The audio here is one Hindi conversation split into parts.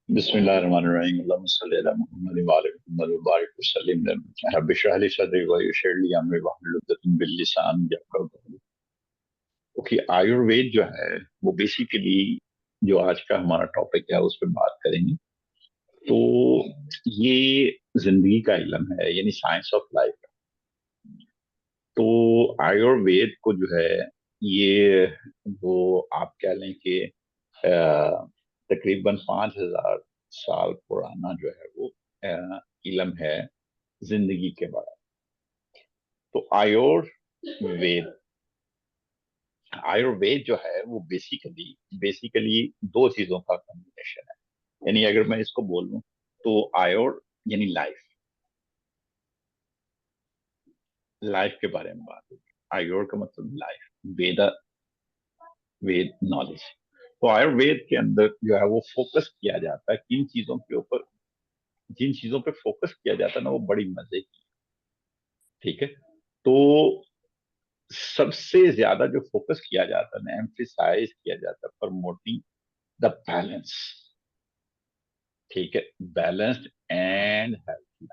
बिस्मिल्लाहिर्रहमानिर्रहीम अल्लाहुम्मा सल्लि अला मुहम्मद व आले मुहम्मद व बारिक वसल्लिम रब्बि इश्रह ली सदरी व यस्सिर ली अमरी वहलुल उक़दतम मिन लिसानी यफ़क़हू क़ौली। ओके, आयुर्वेद जो है वो बेसिकली जो आज का हमारा टॉपिक है उस पर बात करेंगे। तो ये जिंदगी का इल्म है, यानी साइंस ऑफ लाइफ। तो आयुर्वेद को जो है ये वो आप कह लें कि तकरीबन 5,000 साल पुराना जो है वो इल्म है जिंदगी के बारे में। तो आयुर्वेद आयुर्वेद जो है वो बेसिकली बेसिकली दो चीजों का कॉम्बिनेशन है। यानी अगर मैं इसको बोल लूं तो आयुर यानी लाइफ, लाइफ के बारे में बात होगी। आयुर का मतलब लाइफ, वेदा, वेद नॉलेज। तो आयुर्वेद के अंदर जो है वो फोकस किया जाता है किन चीजों के ऊपर, जिन चीजों पे फोकस किया जाता है ना वो बड़ी मजे की। ठीक है। तो सबसे ज्यादा जो फोकस किया जाता है ना, एम्फिसाइज किया जाता है प्रमोटिंग द बैलेंस। ठीक है, बैलेंस्ड एंड हेल्थ।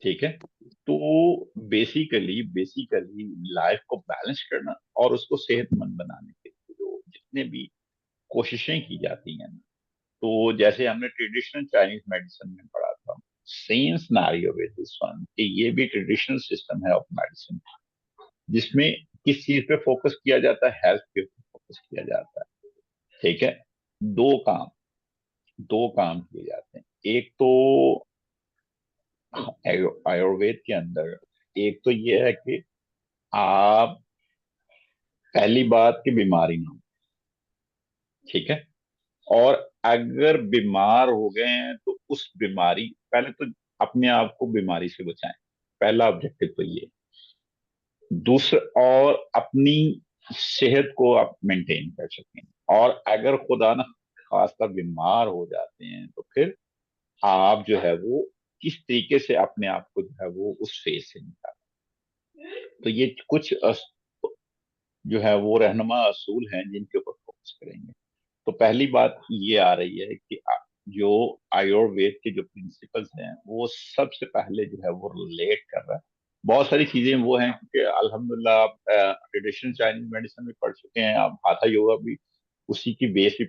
ठीक है। तो बेसिकली बेसिकली लाइफ को बैलेंस करना और उसको सेहतमंद बनाने के लिए जो जितने भी कोशिशें की जाती हैं ना, तो जैसे हमने ट्रेडिशनल चाइनीज मेडिसिन में पढ़ा था, same scenario with this one कि ये भी ट्रेडिशनल सिस्टम है ऑफ मेडिसिन, जिसमें किस चीज पे फोकस किया जाता है, हेल्थ पे फोकस किया जाता है। ठीक है। दो काम दो काम किए जाते हैं। एक तो आयुर्वेद के अंदर एक तो ये है कि आप पहली बात की बीमारी ना हो। ठीक है। और अगर बीमार हो गए हैं तो उस बीमारी, पहले तो अपने आप को बीमारी से बचाएं। पहला ऑब्जेक्टिव तो ये। दूसरा, और अपनी सेहत को आप मेंटेन कर सकें। और अगर खुदा ना खास्ता बीमार हो जाते हैं तो फिर आप जो है वो किस तरीके से अपने आप को जो है वो उस फेज से निकालें। तो ये कुछ जो है वो रहनुमा असूल हैं जिनके ऊपर फोकस करेंगे। तो पहली बात ये आ रही है कि जो आयुर्वेद के जो प्रिंसिपल्स हैं वो सबसे पहले जो है वो रिलेट कर रहा है। बहुत सारी चीजें वो हैं कि अल्हम्दुलिल्लाह आप ट्रेडिशनल चाइनीज मेडिसिन भी पढ़ चुके हैं, आप हाथा योगा भी उसी की बेस भी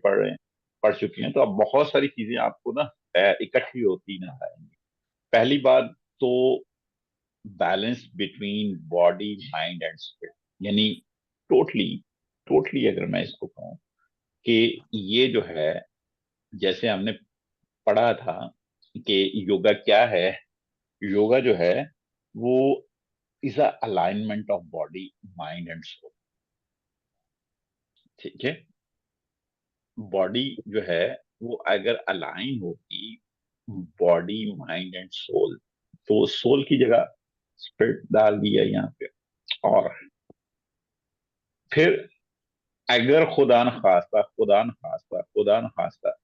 पढ़ चुके हैं। तो अब बहुत सारी चीजें आपको ना इकट्ठी होती नजर आएंगी। पहली बात तो balance between body mind and spirit, यानी टोटली टोटली अगर मैं इसको कहूँ कि ये जो है, जैसे हमने पढ़ा था कि योगा क्या है। योगा जो है वो is a alignment of body mind and soul. ठीक है। बॉडी जो है वो अगर अलाइन होगी, बॉडी माइंड एंड सोल, तो सोल की जगह स्पिरिट डाल दिया यहाँ पे। और फिर अगर खुदा न खास्ता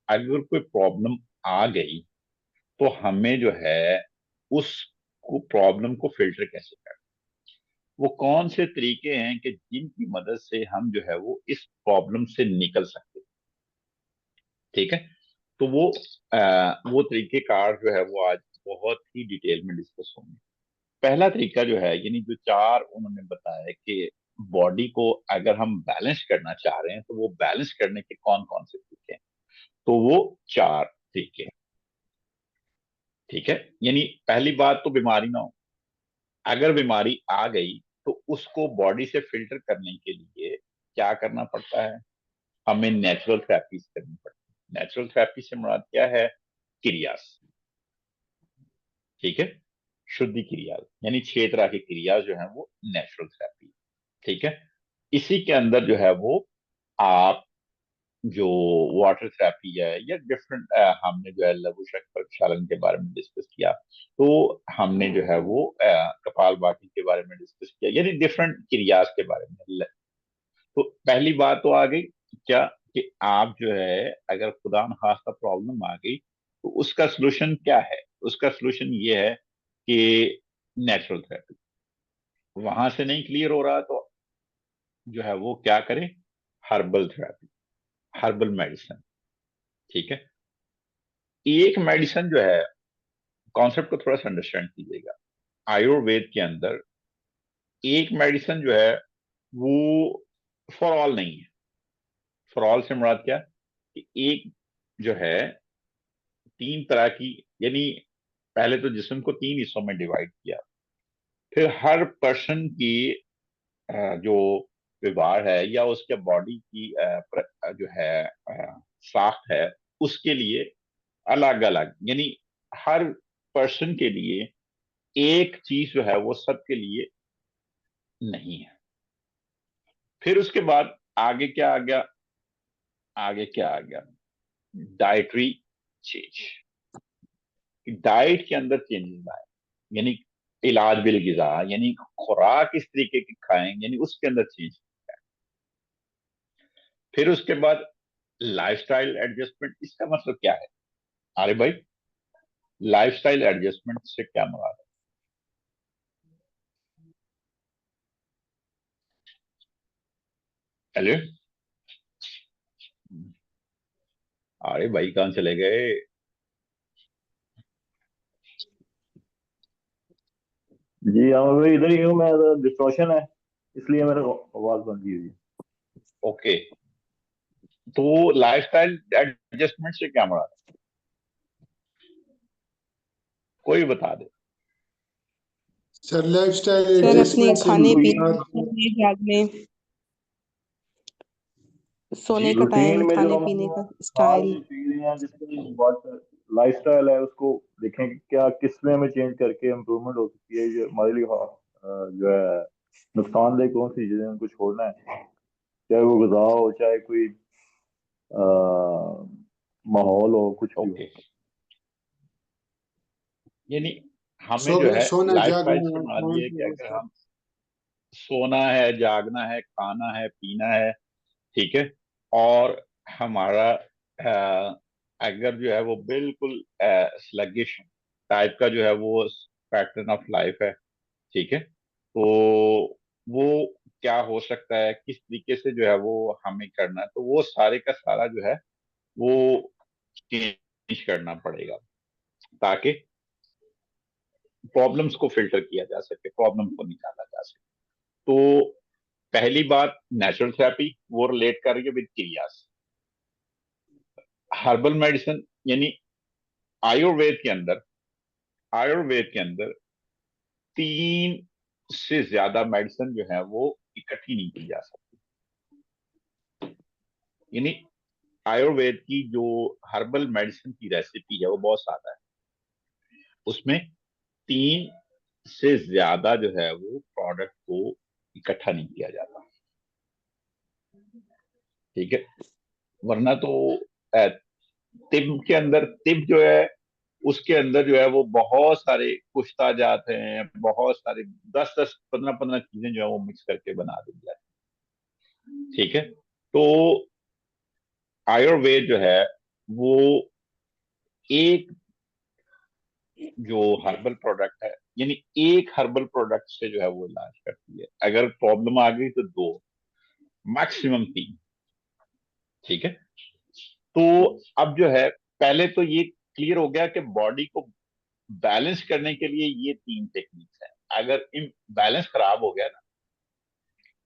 अगर कोई प्रॉब्लम आ गई तो हमें जो है उस प्रॉब्लम को फिल्टर कैसे करें। वो कौन से तरीके हैं कि जिनकी मदद से हम जो है वो इस प्रॉब्लम से निकल सकते हैं। ठीक है। तो वो तरीके कार जो है वो आज बहुत ही डिटेल में डिस्कस होंगे। पहला तरीका जो है, यानी जो चार उन्होंने बताया कि बॉडी को अगर हम बैलेंस करना चाह रहे हैं तो वो बैलेंस करने के कौन कौन से तरीके हैं। तो वो चार तरीके हैं। ठीक है। यानी पहली बात तो बीमारी ना हो। अगर बीमारी आ गई तो उसको बॉडी से फिल्टर करने के लिए क्या करना पड़ता है, हमें नेचुरल थेरेपीज करनी पड़ती है। नेचुरल थेरेपी से मुराद क्या है, क्रियास। ठीक है। शुद्धि क्रिया, यानी 6 तरह की क्रिया जो है वो नेचुरल थेरेपी। ठीक है। इसी के अंदर जो है वो आप जो वाटर थेरेपी है या डिफरेंट, हमने जो है लघु शक प्रक्षालन के बारे में डिस्कस किया। तो हमने जो है वो कपाल भाती के बारे में डिस्कस किया, यानी डिफरेंट क्रियाज के बारे में। तो पहली बात तो आ गई क्या, कि आप जो है अगर खुदा न खास्ता प्रॉब्लम आ गई तो उसका सोल्यूशन क्या है। उसका सोल्यूशन ये है कि नेचुरल थेरेपी। वहां से नहीं क्लियर हो रहा तो जो है वो क्या करें, हर्बल थेरेपी, हर्बल मेडिसिन। ठीक है। एक मेडिसिन जो है, कॉन्सेप्ट को थोड़ा सा अंडरस्टैंड कीजिएगा। आयुर्वेद के अंदर एक मेडिसिन जो है वो फॉर ऑल नहीं है। फॉर ऑल से मुराद क्या, कि एक जो है तीन तरह की, यानी पहले तो जिस्म को तीन हिस्सों में डिवाइड किया, फिर हर पर्सन की जो व्यवहार है या उसके बॉडी की जो है साख्त है, उसके लिए अलग अलग, यानी हर पर्सन के लिए एक चीज जो है वो सबके लिए नहीं है। फिर उसके बाद आगे क्या आ गया, आगे क्या आ गया, डाइटरी चेंज। डाइट के अंदर चेंजेस आए, यानी इलाज बिल गिजा, यानी खुराक इस तरीके की खाएं, यानी उसके अंदर चेंज। फिर उसके बाद लाइफस्टाइल एडजस्टमेंट। इसका मतलब क्या है अरे भाई, लाइफस्टाइल एडजस्टमेंट से क्या मुराद है? हेलो। अरे भाई कहाँ चले गए? जी हाँ, मैं इधर ही हूँ। मैं डिस्टॉर्शन है, इसलिए मेरे को आवाज बंद की हुई है। ओके, तो लाइफस्टाइल एडजस्टमेंट से क्या मुराद है? कोई बता दे। सर लाइफस्टाइल सर अपने एडजस्टमेंट से खाने पीने, मुराद सोने जागने, जी, सोने का रूटीन टाइम, में जो खाने हम पीने अपना का खा स्टाइल। रहे पी रहे हैं, जिसमें लाइफ स्टाइल है, उसको देखें कि क्या किस में हमें चेंज करके इम्प्रूवमेंट हो सकती है। जो हमारे लिए जो है नुकसानदेह कौन सी चीजें उनको छोड़ना है, चाहे वो गजा हो, चाहे कोई माहौल हो, कुछ भी हो। ओके, यानी हमें जो है सोना लाइफस्टाइल से जागना मुराद खान ये है कि पीना अगर सब। हम सोना है, जागना है, खाना है, पीना है, ठीक है, और हमारा अगर जो है वो बिल्कुल स्लगिश टाइप का जो है वो पैटर्न ऑफ लाइफ है, ठीक है, तो वो क्या हो सकता है, किस तरीके से जो है वो हमें करना है, तो वो सारे का सारा जो है वो चेंज करना पड़ेगा, ताकि प्रॉब्लम्स को फिल्टर किया जा सके, प्रॉब्लम को निकाला जा सके। तो पहली बात, नेचुरल थेरेपी वो रिलेट कर रही है विद क्रियास। हर्बल मेडिसिन, यानी आयुर्वेद के अंदर, आयुर्वेद के अंदर तीन से ज्यादा मेडिसिन जो है वो इकट्ठी नहीं की जा सकती। यानी आयुर्वेद की जो हर्बल मेडिसिन की रेसिपी है वो बहुत सादा है, उसमें तीन से ज्यादा जो है वो प्रोडक्ट को इकट्ठा नहीं किया जाता, ठीक है। वरना तो तिब के अंदर, तिब जो है उसके अंदर जो है वो बहुत सारे कुश्ता जात हैं, बहुत सारे 10-10 15-15 चीजें जो है वो मिक्स करके बना दी जाती है, ठीक है। तो आयुर्वेद जो है वो एक जो हर्बल प्रोडक्ट है, यानी एक हर्बल प्रोडक्ट से जो है वो इलाज करती है। अगर प्रॉब्लम आ गई तो दो, मैक्सिमम तीन, ठीक है। तो अब जो है, पहले तो ये क्लियर हो गया कि बॉडी को बैलेंस करने के लिए ये तीन टेक्निक्स हैं। अगर इन बैलेंस खराब हो गया ना,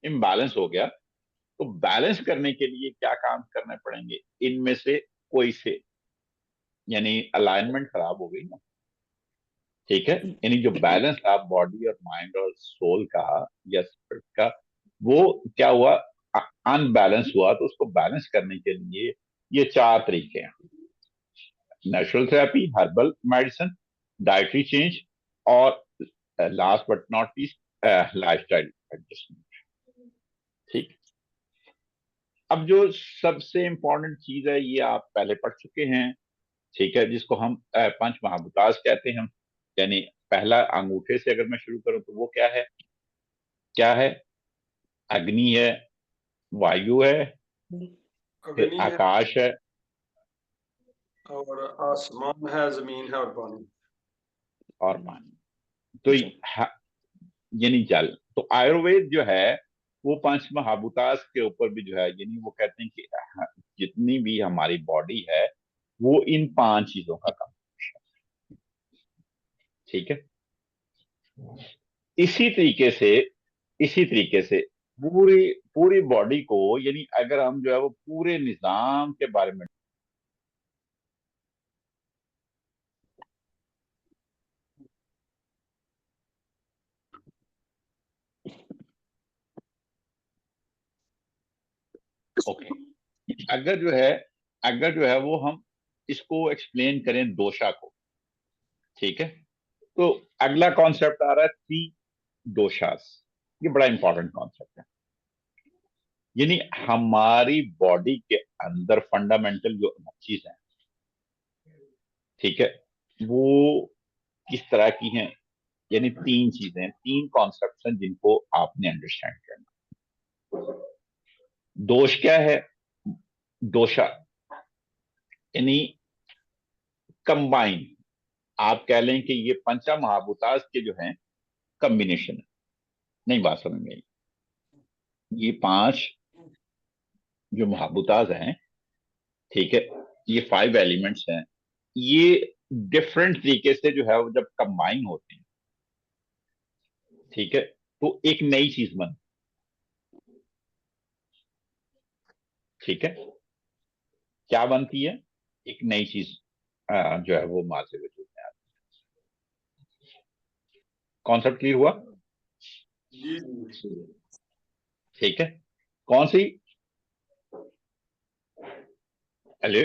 इम्बैलेंस हो गया, तो बैलेंस करने के लिए क्या काम करने पड़ेंगे, इनमें से कोई से, यानी अलाइनमेंट खराब हो गई ना, ठीक है, यानी जो बैलेंस था बॉडी और माइंड और सोल का या स्पिरिट का, वो क्या हुआ, अनबैलेंस हुआ, तो उसको बैलेंस करने के लिए ये चार तरीके हैं: natural therapy, herbal medicine, dietary change, और last but not least lifestyle adjustment, ठीक। अब जो सबसे इंपॉर्टेंट चीज है ये आप पहले पढ़ चुके हैं, ठीक है, जिसको हम पंच महाभूतास कहते हैं। यानी पहला अंगूठे से अगर मैं शुरू करूं तो वो क्या है, क्या है, अग्नि है, वायु है, फिर अग्नि है आकाश है, और आसमान है, जमीन है और पानी। और पानी। तो यानी जल। तो आयुर्वेद जो है वो पंच महाभूतास के ऊपर भी जो है, यानी वो कहते हैं कि जितनी भी हमारी बॉडी है वो इन 5 चीजों का काम। ठीक है। इसी तरीके से इसी तरीके से पूरी पूरी बॉडी को, यानी अगर हम जो है वो पूरे निजाम के बारे में, ओके, अगर जो है वो हम इसको एक्सप्लेन करें दोषा को, ठीक है, तो अगला कॉन्सेप्ट आ रहा है थ्री दोषास। ये बड़ा इंपॉर्टेंट कॉन्सेप्ट है। यानी हमारी बॉडी के अंदर फंडामेंटल जो चीज है, ठीक है, वो किस तरह की हैं। यानी 3 चीजें, 3 कॉन्सेप्ट हैं जिनको आपने अंडरस्टैंड करना। दोष क्या है? दोषा यानी कंबाइन, आप कह लें कि ये पंचा महाभूतास के जो हैं कॉम्बिनेशन है। नहीं, बात समझ में आई? ये 5 जो महाभूतास हैं, ठीक है, ये 5 एलिमेंट्स हैं, ये डिफरेंट तरीके से जो है वो जब कंबाइन होते हैं, ठीक है, तो एक नई चीज बनती। ठीक है, क्या बनती है? एक नई चीज जो है वो माँ से वजूद में आती है। कॉन्सेप्ट क्लियर हुआ? जी जी। ठीक है। कौन सी? हेलो,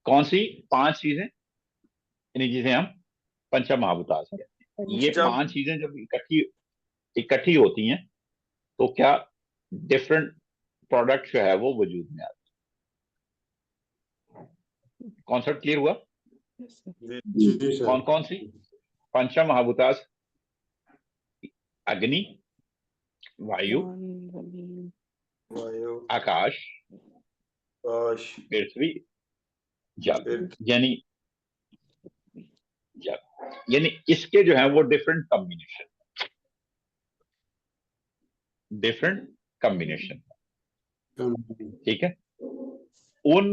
कौन सी 5 चीजें, यानी जिसे हम पंच महाभूतास कहते हैं, ये जब 5 चीजें जब इकट्ठी इकट्ठी होती हैं तो क्या डिफरेंट प्रोडक्ट जो है वो वजूद में आते हैं। कॉन्सेप्ट क्लियर हुआ? जी जी जी कौन सर। कौन सी? पंच महाभूतास, अग्नि, वायु, वायु, आकाश, आकाश, पृथ्वी, जल। फिर यानी जल, यानी इसके जो है वो डिफरेंट कॉम्बिनेशन। ठीक है। उन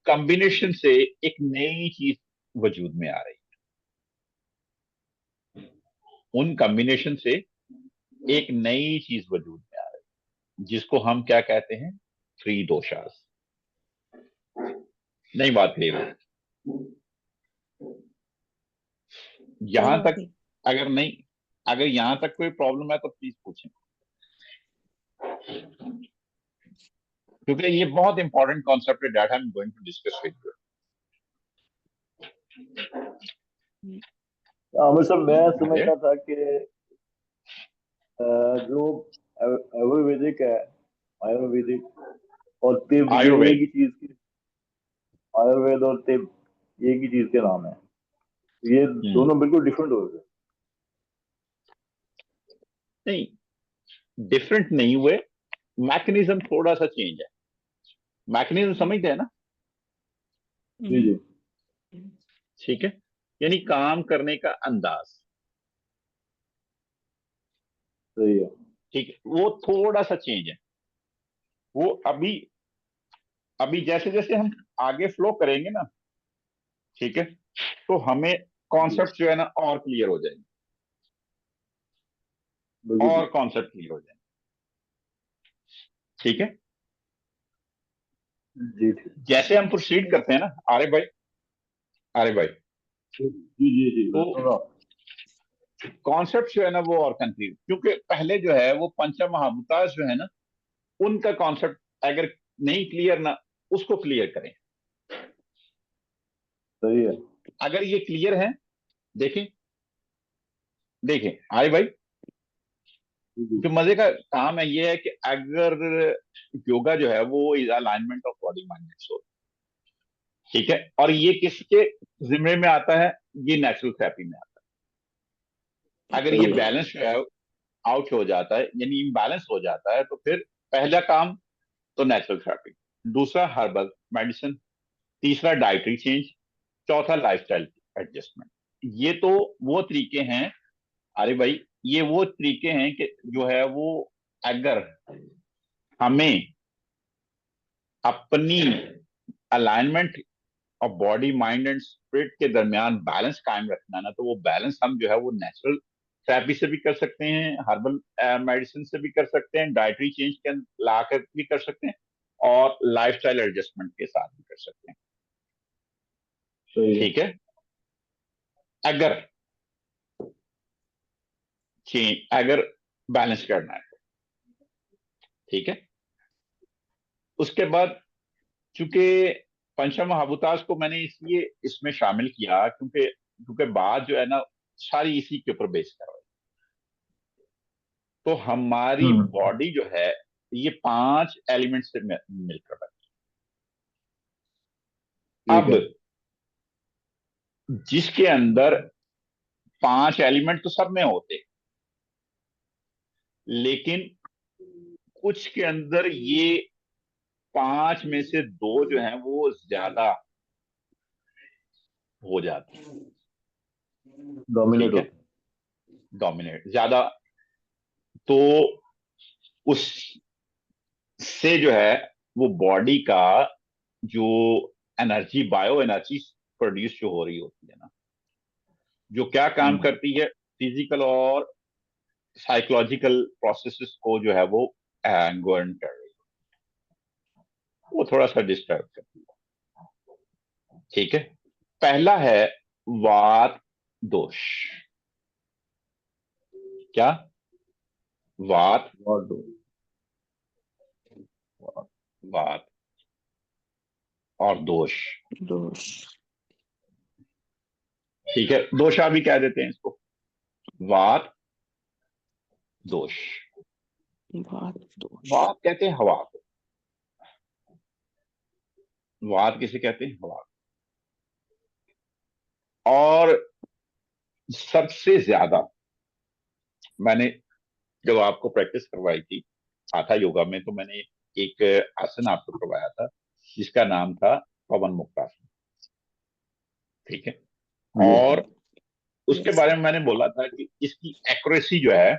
कॉम्बिनेशन से एक नई चीज वजूद में आ रही है। उन कॉम्बिनेशन से एक नई चीज वजूद में आ रही है, जिसको हम क्या कहते हैं? थ्री दोषास। नई बात क्लियर है? यहां तक अगर नहीं, अगर यहां तक कोई प्रॉब्लम है तो प्लीज पूछें, क्योंकि ये बहुत इंपॉर्टेंट कॉन्सेप्ट है that I am going to discuss with you. Aamir साहब, मैं अरे, समझता था कि जो आयुर्वेदिक है, आयुर्वेदिक और तिब, ये एक आयुर्वेद ही चीज की, आयुर्वेद और तिब एक ही चीज के नाम है। ये दोनों बिल्कुल डिफरेंट हो गए। नहीं, डिफरेंट नहीं हुए, मैकेनिज्म थोड़ा सा चेंज है। मैकेनिज्म समझते हैं ना? जी जी, ठीक है, यानी काम करने का अंदाज। सही है। ठीक है, वो थोड़ा सा चेंज है। वो अभी अभी जैसे जैसे हम आगे फ्लो करेंगे ना, ठीक है, तो हमें जी, कॉन्सेप्ट जो है ना और क्लियर हो जाएंगे, बिल्कुल और ठीक। कॉन्सेप्ट क्लियर हो जाएंगे। ठीक है। जी ठीक। जैसे हम प्रोसीड करते हैं ना, आरे भाई, आरे भाई, जी जी जी, मैं तो सुन रहा हूँ। कॉन्सेप्ट जो है ना वो और कंफ्यूज, क्योंकि पहले जो है वो पंच महाभूतास जो है ना, उनका कॉन्सेप्ट अगर नहीं क्लियर ना, उसको क्लियर करें। सही है। अगर ये क्लियर है, देखें, देखें आरे भाई, जी जी, जो मजे का काम है ये है कि अगर योगा जो है वो is alignment of body mind and soul, ठीक है, और ये किसके जिम्मे में आता है? ये नेचुरल थेरेपी में आता है। अगर ये सही है। बैलेंस जो है आउट हो जाता है, यानी इम्बैलेंस हो जाता है, तो फिर पहला काम तो नेचुरल थेरेपी, दूसरा हर्बल मेडिसिन, तीसरा डाइटरी चेंज, चौथा लाइफस्टाइल एडजस्टमेंट। ये तो वो तरीके हैं, अरे भाई, ये वो तरीके हैं कि जो है वो अगर हमें अपनी अलाइनमेंट और बॉडी माइंड एंड स्पिरिट के दरमियान बैलेंस कायम रखना ना, तो वो बैलेंस हम जो है वो नेचुरल थेरेपी से भी कर सकते हैं, हर्बल मेडिसिन से भी कर सकते हैं, डाइटरी चेंज के ला कर भी कर सकते हैं, और लाइफस्टाइल एडजस्टमेंट के साथ भी कर सकते हैं। सही है। ठीक है। अगर अगर बैलेंस करना है, ठीक है। उसके बाद, चूंकि पंचमहाभूतास को मैंने इसलिए इसमें शामिल किया क्योंकि क्योंकि बात जो है ना सारी इसी के ऊपर बेस कर रही है। तो हमारी हम्म। बॉडी जो है ये 5 एलिमेंट से मिलकर बनी। ठीक अब है। जिसके अंदर 5 एलिमेंट तो सब में होते, लेकिन कुछ के अंदर ये 5 में से 2 जो हैं वो ज्यादा हो जाते हैं। डोमिनेट ठीक है। होते डोमिनेट ज्यादा, तो उससे जो है वो बॉडी का जो एनर्जी, बायो एनर्जी प्रोड्यूस जो हो रही होती है ना, जो क्या हैं। काम करती है, फिजिकल और साइकोलॉजिकल प्रोसेसेस को जो है वो गवर्न कर रही है, वो थोड़ा सा डिस्टर्ब करती है। ठीक है। पहला है वात दोष। क्या? वात, और दो। वात और दोष। दोष। ठीक है, दोषा भी कह देते हैं इसको, वात दोष। वात दोष। वात कहते हैं हवा को, वात किसे कहते हैं? हवा को। और सबसे ज्यादा मैंने जब आपको प्रैक्टिस करवाई थी आथा योगा में, तो मैंने एक आसन आपको करवाया था जिसका नाम था पवन मुक्तासन। ठीक है। जी। और उसके यस। बारे में मैंने बोला था कि इसकी एक्यूरेसी जो है,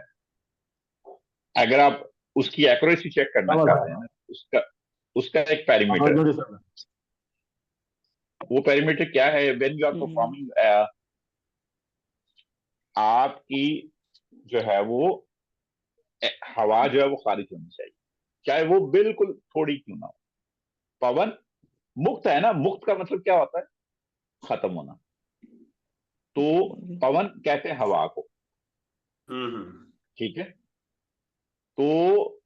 अगर आप उसकी एक्यूरेसी चेक करना आवाज चाहते हैं ना, उसका उसका एक आवाज पैरामीटर, नहीं सुन। वो पैरामीटर क्या है? When you are hmm. Performing, आपकी जो है वो हवा जो है वो खारिज होनी चाहिए, चाहे वो बिल्कुल थोड़ी क्यों ना हो। पवन मुक्त है ना, मुक्त का मतलब क्या होता है? खत्म होना। तो पवन कहते हैं हवा को। हम्म। ठीक है। तो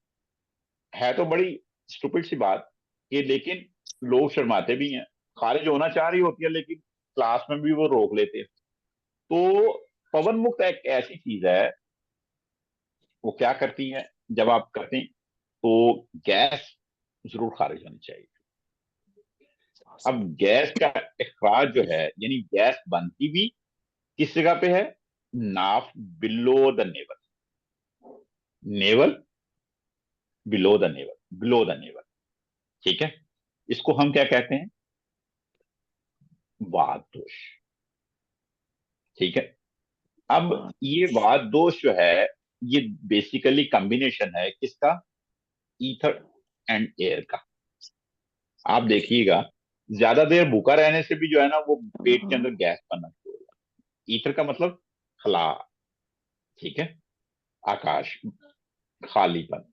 है तो बड़ी स्टूपिड सी बात कि, लेकिन लोग शर्माते भी हैं, खारिज होना चाह रही होती है लेकिन क्लास में भी वो रोक लेते हैं। तो पवन मुक्त एक ऐसी चीज है, वो क्या करती है जब आप करते हैं, तो गैस जरूर खारिज होनी चाहिए। अब गैस का इखराज जो है, यानी गैस बनती भी किस जगह पे है? नाफ, below the navel. Navel, below the navel, below the navel. ठीक है। इसको हम क्या कहते हैं? वात दोष। ठीक है। अब ये वात दोष जो है, ये बेसिकली कॉम्बिनेशन है किसका? ईथर एंड एयर का। आप देखिएगा, ज्यादा देर भूखा रहने से भी जो है ना वो पेट के अंदर गैस बनना शुरू हो जाता है। ईथर का मतलब खला। ठीक है। आकाश, खालीपन।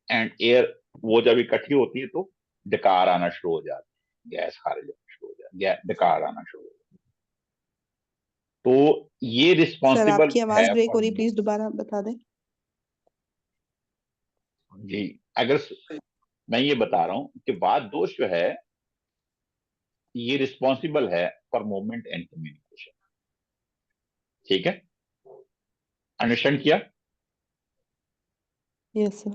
एंड एयर, वो जब इकट्ठी होती है तो डकार आना शुरू हो जाता है, गैस खारिज होना शुरू हो जाता है, डकार आना शुरू हो जाता है। तो ये सर रिस्पॉन्सिबल आपकी आवाज है ब्रेक हो फॉर, रही, प्लीज दोबारा बता दें। जी, अगर मैं ये बता रहा हूं कि बात दोष जो है ये रिस्पॉन्सिबल है फॉर मूवमेंट एंड कम्युनिकेशन। ठीक है। अंडरस्टैंड किया? Yes sir.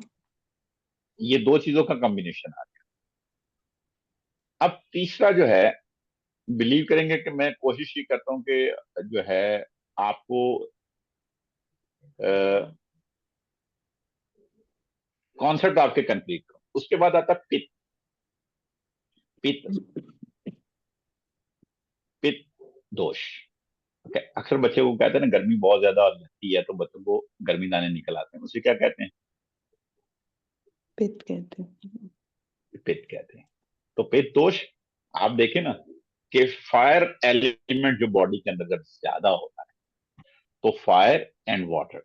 ये दो चीजों का कॉम्बिनेशन आ गया। अब तीसरा जो है, बिलीव करेंगे कि मैं कोशिश ही करता हूं कि जो है आपको कॉन्सेप्ट आपके कंप्लीट करूं। उसके बाद आता है पित्त। पित्त, पित्त दोष। Okay, अक्सर बच्चे को कहते हैं ना गर्मी बहुत ज्यादा लगती है तो बच्चों को गर्मी दाने निकल आते हैं, उसे क्या कहते हैं? पित्त कहते हैं। पित्त कहते हैं। तो पित्त दोष आप देखें ना कि फायर एलिमेंट जो बॉडी के अंदर जब ज्यादा होता है तो फायर एंड वाटर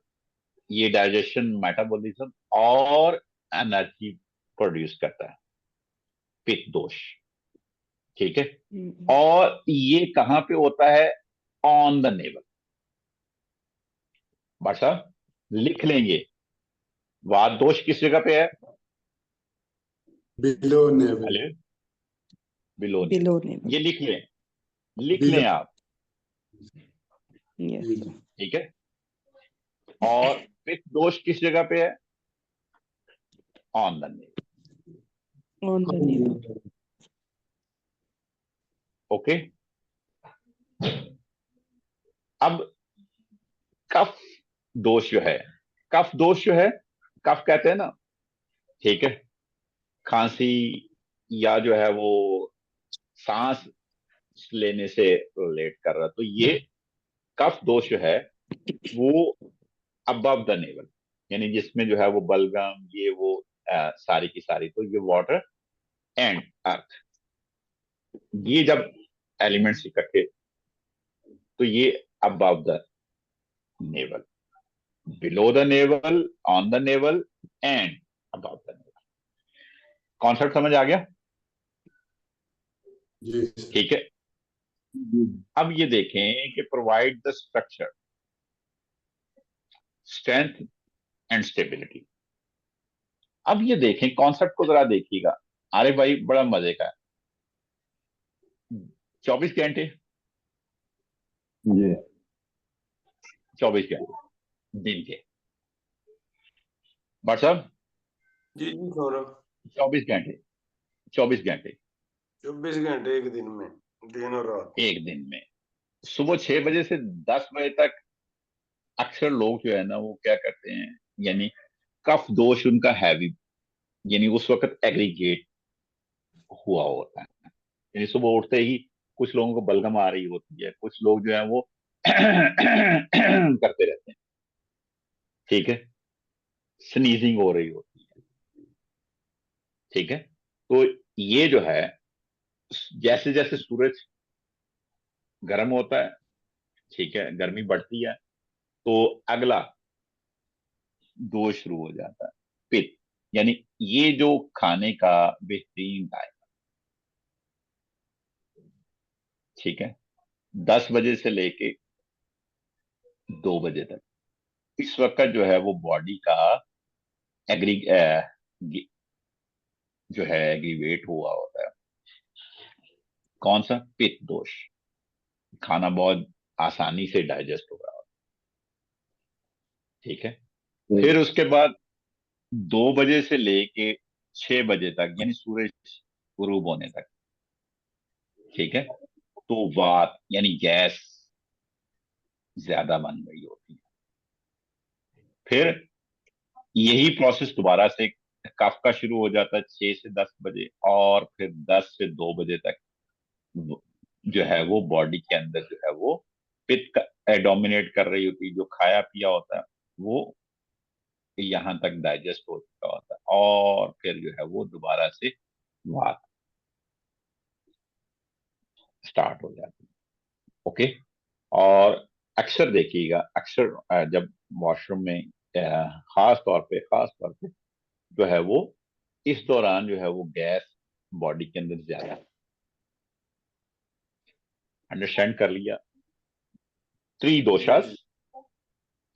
ये डाइजेशन, मेटाबॉलिज्म और एनर्जी प्रोड्यूस करता है, पित्त दोष। ठीक है। और ये कहां पे होता है? On the naval. भाई साहब लिख लेंगे, वात दोष किस जगह पे है? Below naval. Hello, below below naval. Naval. ये लिख लें, लिख बिलो। लें आप। यस। ठीक है। और पित्त दोष किस जगह पे है? On the naval. On the naval. Okay. अब कफ दोष जो है, कफ दोष जो है, कफ कहते हैं ना, ठीक है, खांसी या जो है वो सांस लेने से रिलेट कर रहा, तो ये कफ दोष जो है वो अबव द नेवल, यानी जिसमें जो है वो बलगम ये वो सारी की सारी, तो ये वाटर एंड अर्थ, ये जब एलिमेंट्स इकट्ठे, तो ये above the navel, below the naval, on the navel and above the naval. Concept समझ आ गया? जी सर। ठीक है। अब ये देखें कि provide the structure, strength and stability. अब ये देखें, कॉन्सेप्ट को जरा देखिएगा। अरे भाई बड़ा मजे का है। 24 घंटे, जी 24 घंटे दिन के, बट साहब जी जी सौरभ, 24 घंटे, 24 घंटे 24 घंटे एक दिन में, दिन और रात। एक दिन में, सुबह 6 बजे से 10 बजे तक अक्सर लोग जो है ना वो क्या करते हैं, यानी कफ दोष उनका हैवी, यानी उस वक्त एग्रीगेट हुआ होता है, यानी सुबह उठते ही कुछ लोगों को बलगम आ रही होती है, कुछ लोग जो है वो करते रहते हैं, ठीक है, स्नीजिंग हो रही होती है, ठीक है। तो ये जो है, जैसे जैसे सूरज गर्म होता है, ठीक है, गर्मी बढ़ती है, तो अगला दोष शुरू हो जाता है, पित्त, यानी ये जो खाने का बेहतरीन टाइम, ठीक है, 10 बजे से लेके 2 बजे तक, इस वक्त जो है वो बॉडी का एग्री जो है एग्रीवेट हुआ होता है। कौन सा? पित्त दोष। खाना बहुत आसानी से डाइजेस्ट हो रहा होता है, ठीक है। फिर उसके बाद 2 बजे से लेके 6 बजे तक, यानी सूरज गुरूब होने तक, ठीक है, तो वात यानी गैस ज्यादा बन गई होती है। फिर यही प्रोसेस दोबारा से कफ का शुरू हो जाता है 6 से 10 बजे, और फिर 10 से 2 बजे तक जो है वो बॉडी के अंदर जो है वो पित्त डोमिनेट कर रही होती है, जो खाया पिया होता है वो यहां तक डाइजेस्ट हो चुका होता है, और फिर जो है वो दोबारा से वात स्टार्ट हो जाती है। ओके। और अक्सर देखिएगा, अक्सर जब वॉशरूम में खास तौर पे जो है वो इस दौरान जो है वो गैस बॉडी के अंदर ज्यादा, अंडरस्टैंड कर लिया? थ्री दोषास,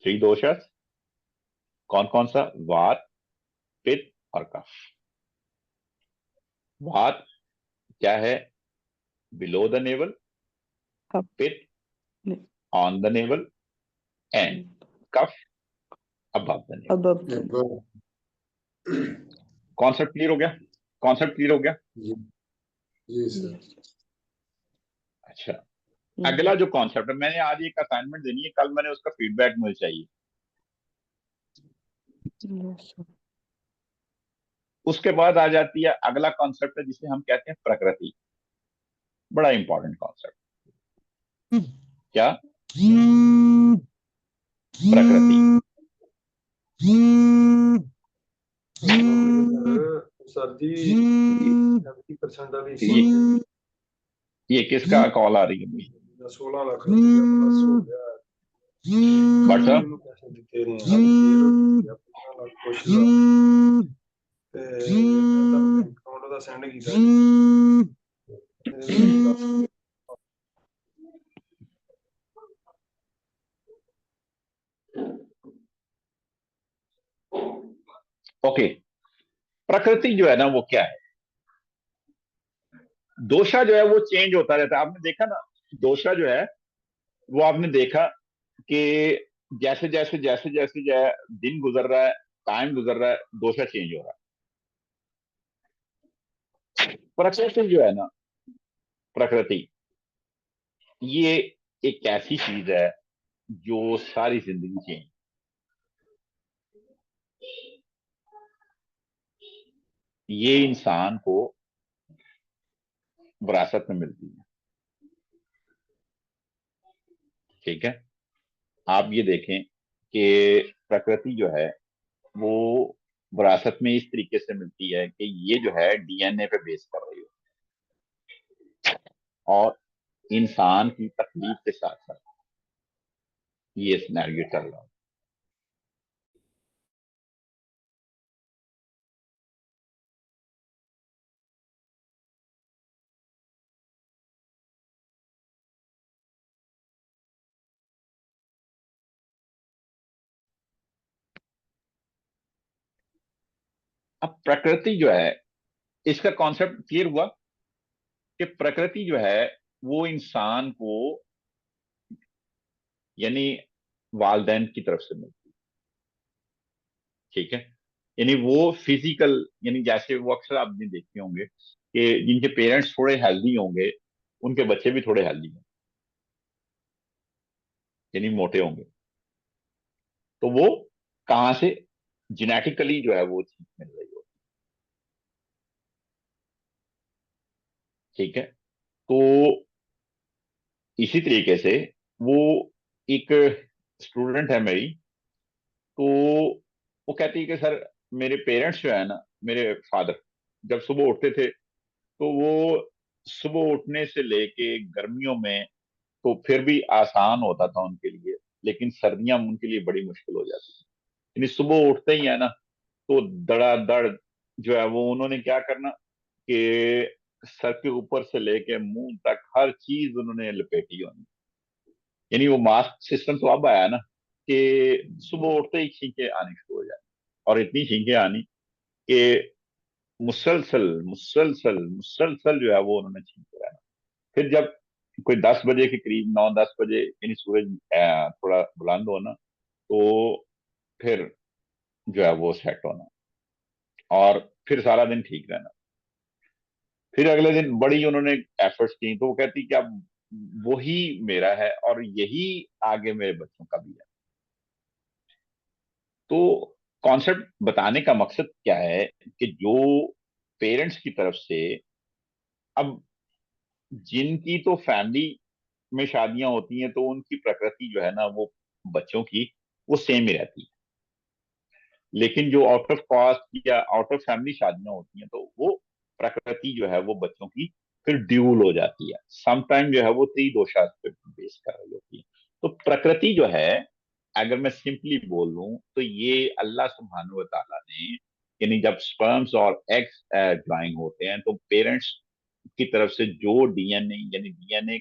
थ्री दोषास कौन कौन सा? वात, पित्त और कफ। वात क्या है? Below the navel, kapha. Pitta on the navel and kapha above the navel. Above the. Above. Concept clear हो गया? कॉन्सेप्ट क्लियर हो गया? जी जी सर। अच्छा, अगला जो कॉन्सेप्ट है, मैंने आज एक असाइनमेंट देनी है, कल मैंने उसका फीडबैक मुझे चाहिए। उसके बाद आ जाती है अगला कॉन्सेप्ट है जिसे हम कहते हैं प्रकृति। बड़ा इंपॉर्टेंट कॉन्सेप्ट। क्या? प्रकृति। सर जी 70% अभी ये ये किसका कॉल आ रही है भाई? 16 लाख रुपया प्लस हो गया बट साहब ਇਹਨੂੰ ਪੈਸੇ ਦਿੱਤੇ ਨੇ ਹੱਥ ਫੇਰ 15 ਲੱਖ ਕੁਛ ਦਾ ਤੇ ਇਹਦਾ ਅਕਾਊਂਟ ਦਾ ਸੈਂਡ ਕੀਤਾ ਇਹਦੇ ਵਿੱਚ ਦੱਸ ओके, प्रकृति जो है ना वो क्या है, दोषा जो है वो चेंज होता रहता है। आपने देखा ना, दोषा जो है वो आपने देखा कि जैसे जैसे जैसे जैसे जो है दिन गुजर रहा है, टाइम गुजर रहा है, दोषा चेंज हो रहा है। प्रकृति जो है ना, प्रकृति ये एक ऐसी चीज है जो सारी जिंदगी चेंज, ये इंसान को विरासत में मिलती है। ठीक है, आप ये देखें कि प्रकृति जो है वो विरासत में इस तरीके से मिलती है कि ये जो है डीएनए पे बेस कर रही है, और इंसान की तकलीफ के साथ साथ ये सिनेरियो चल रहा है। अब प्रकृति जो है, इसका कॉन्सेप्ट क्लियर हुआ कि प्रकृति जो है वो इंसान को यानी वालदैन की तरफ से मिलती है। ठीक है, यानी वो फिजिकल, यानी जैसे वो अक्सर आपने देखे होंगे कि जिनके पेरेंट्स थोड़े हेल्दी होंगे उनके बच्चे भी थोड़े हेल्दी होंगे, यानी मोटे होंगे। तो वो कहां से जेनेटिकली जो है वो चीज मिल रही होती है। ठीक है, तो इसी तरीके से वो एक स्टूडेंट है मेरी, तो वो कहती है कि सर मेरे पेरेंट्स जो है ना, मेरे फादर जब सुबह उठते थे तो वो सुबह उठने से लेके गर्मियों में तो फिर भी आसान होता था उनके लिए, लेकिन सर्दियां उनके लिए बड़ी मुश्किल हो जाती थी। यानी सुबह उठते ही है ना तो दड़ादड़ जो है वो उन्होंने क्या करना कि सर के ऊपर से लेके मुंह तक हर चीज उन्होंने लपेटी होनी। यानी वो मास्क सिस्टम तो अब आया ना कि सुबह उठते ही छींके आनी शुरू हो जाए, और इतनी छींके आनी कि मुसलसल मुसलसल मुसलसल जो है वो उन्होंने छींके रहना। फिर जब कोई 10 बजे के करीब, 9-10 बजे, यानी सूरज थोड़ा बुलंद होना, तो फिर जो है वो सेट होना, और फिर सारा दिन ठीक रहना। फिर अगले दिन बड़ी उन्होंने एफर्ट्स की, तो वो कहती कि अब वही मेरा है और यही आगे मेरे बच्चों का भी है। तो कॉन्सेप्ट बताने का मकसद क्या है कि जो पेरेंट्स की तरफ से, अब जिनकी तो फैमिली में शादियां होती हैं तो उनकी प्रकृति जो है ना वो बच्चों की वो सेम ही रहती है, लेकिन जो आउट ऑफ कास्ट या आउट ऑफ फैमिली शादियां होती हैं तो वो प्रकृति जो है वो बच्चों की फिर ड्यूल हो जाती है। समटाइम जो है वो त्रिदोषा पे बेस कर रही होती है। तो प्रकृति जो है, अगर मैं सिंपली बोल लूं तो ये अल्लाह सुब्हानहू व तआला ने, यानी जब स्पर्म्स और एग्स ज्वाइन होते हैं तो पेरेंट्स की तरफ से जो डीएनए, यानी डीएनए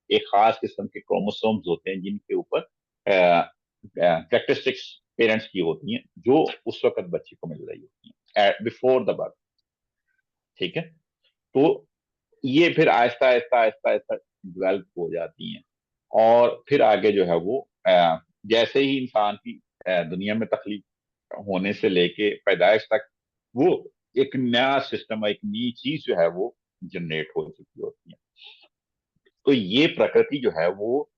एक खास किस्म के क्रोमोसोम्स होते हैं जिनके ऊपर कैरेक्टरिस्टिक्स पेरेंट्स की होती हैं जो उस वक्त बच्चे को मिल रही होती हैं बिफोर द बर्थ। ठीक है, तो ये फिर आहिस्ता आहिस्ता आहिस्ता आहिस्ता डेवलप हो जाती हैं, और फिर आगे जो है वो जैसे ही इंसान की दुनिया में तकलीफ होने से लेके पैदाइश तक वो एक नया सिस्टम, एक नई चीज जो है वो जनरेट हो चुकी होती है। तो ये प्रकृति जो है वो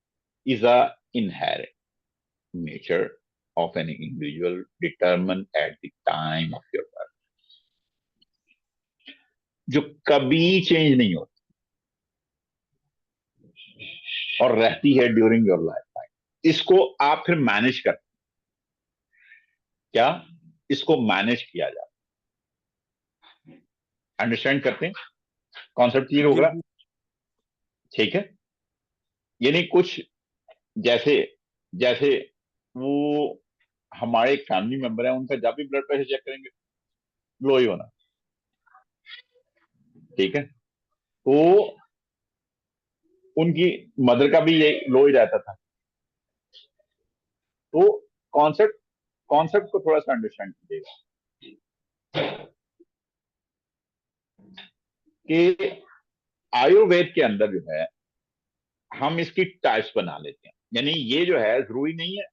is a inherent nature of an individual determined at the time of your birth, जो कभी चेंज नहीं होती और रहती है ड्यूरिंग योर लाइफ टाइम। इसको आप फिर मैनेज करते, क्या इसको मैनेज किया जाता, अंडरस्टैंड करते हैं? कॉन्सेप्ट क्लियर जी होगा? ठीक है। यानी कुछ जैसे जैसे वो हमारे एक फैमिली मेंबर है, उनका जब भी ब्लड प्रेशर चेक करेंगे लो ही होना। ठीक है। तो उनकी मदर का भी ये लो ही रहता था। तो कॉन्सेप्ट कॉन्सेप्ट को थोड़ा सा अंडरस्टैंड कीजिएगा कि आयुर्वेद के अंदर जो है हम इसकी टाइप्स बना लेते हैं। यानी ये जो है जरूरी नहीं है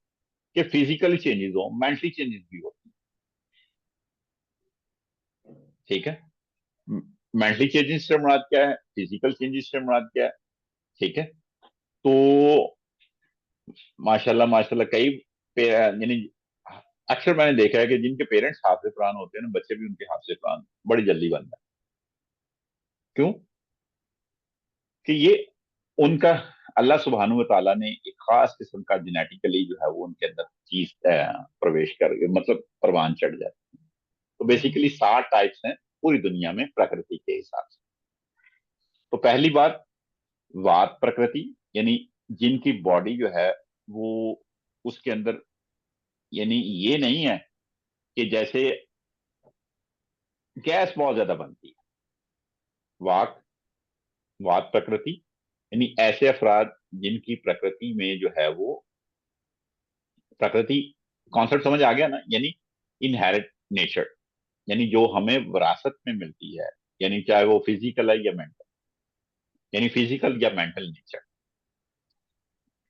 कि फिजिकली चेंजेस हो, मेंटली चेंजेस भी होती हैं। ठीक है। मेंटली चेंजेस से मुराद क्या है, फिजिकल चेंजेस से मुराद क्या है। ठीक है। तो माशाल्लाह माशाल्लाह कई यानी अक्सर मैंने देखा है कि जिनके पेरेंट्स हाफिज कुरान होते हैं ना, बच्चे भी उनके हाफिज कुरान बड़ी जल्दी बनते हैं। क्यों? कि ये उनका अल्लाह सुब्हानहू व तआला ने एक खास किस्म का जेनेटिकली जो है वो उनके अंदर चीज प्रवेश कर मतलब परवान चढ़ जाती है। तो बेसिकली 7 टाइप्स हैं पूरी दुनिया में प्रकृति के हिसाब से। तो पहली बात वात प्रकृति, यानी जिनकी बॉडी जो है वो उसके अंदर, यानी ये नहीं है कि जैसे गैस बहुत ज्यादा बनती है। वात वात प्रकृति यानी ऐसे अफराद जिनकी प्रकृति में जो है वो प्रकृति, कॉन्सेप्ट समझ आ गया ना, यानी इनहेरिट नेचर, यानी जो हमें विरासत में मिलती है, यानी चाहे वो फिजिकल है या मेंटल, यानी फिजिकल या मेंटल नेचर।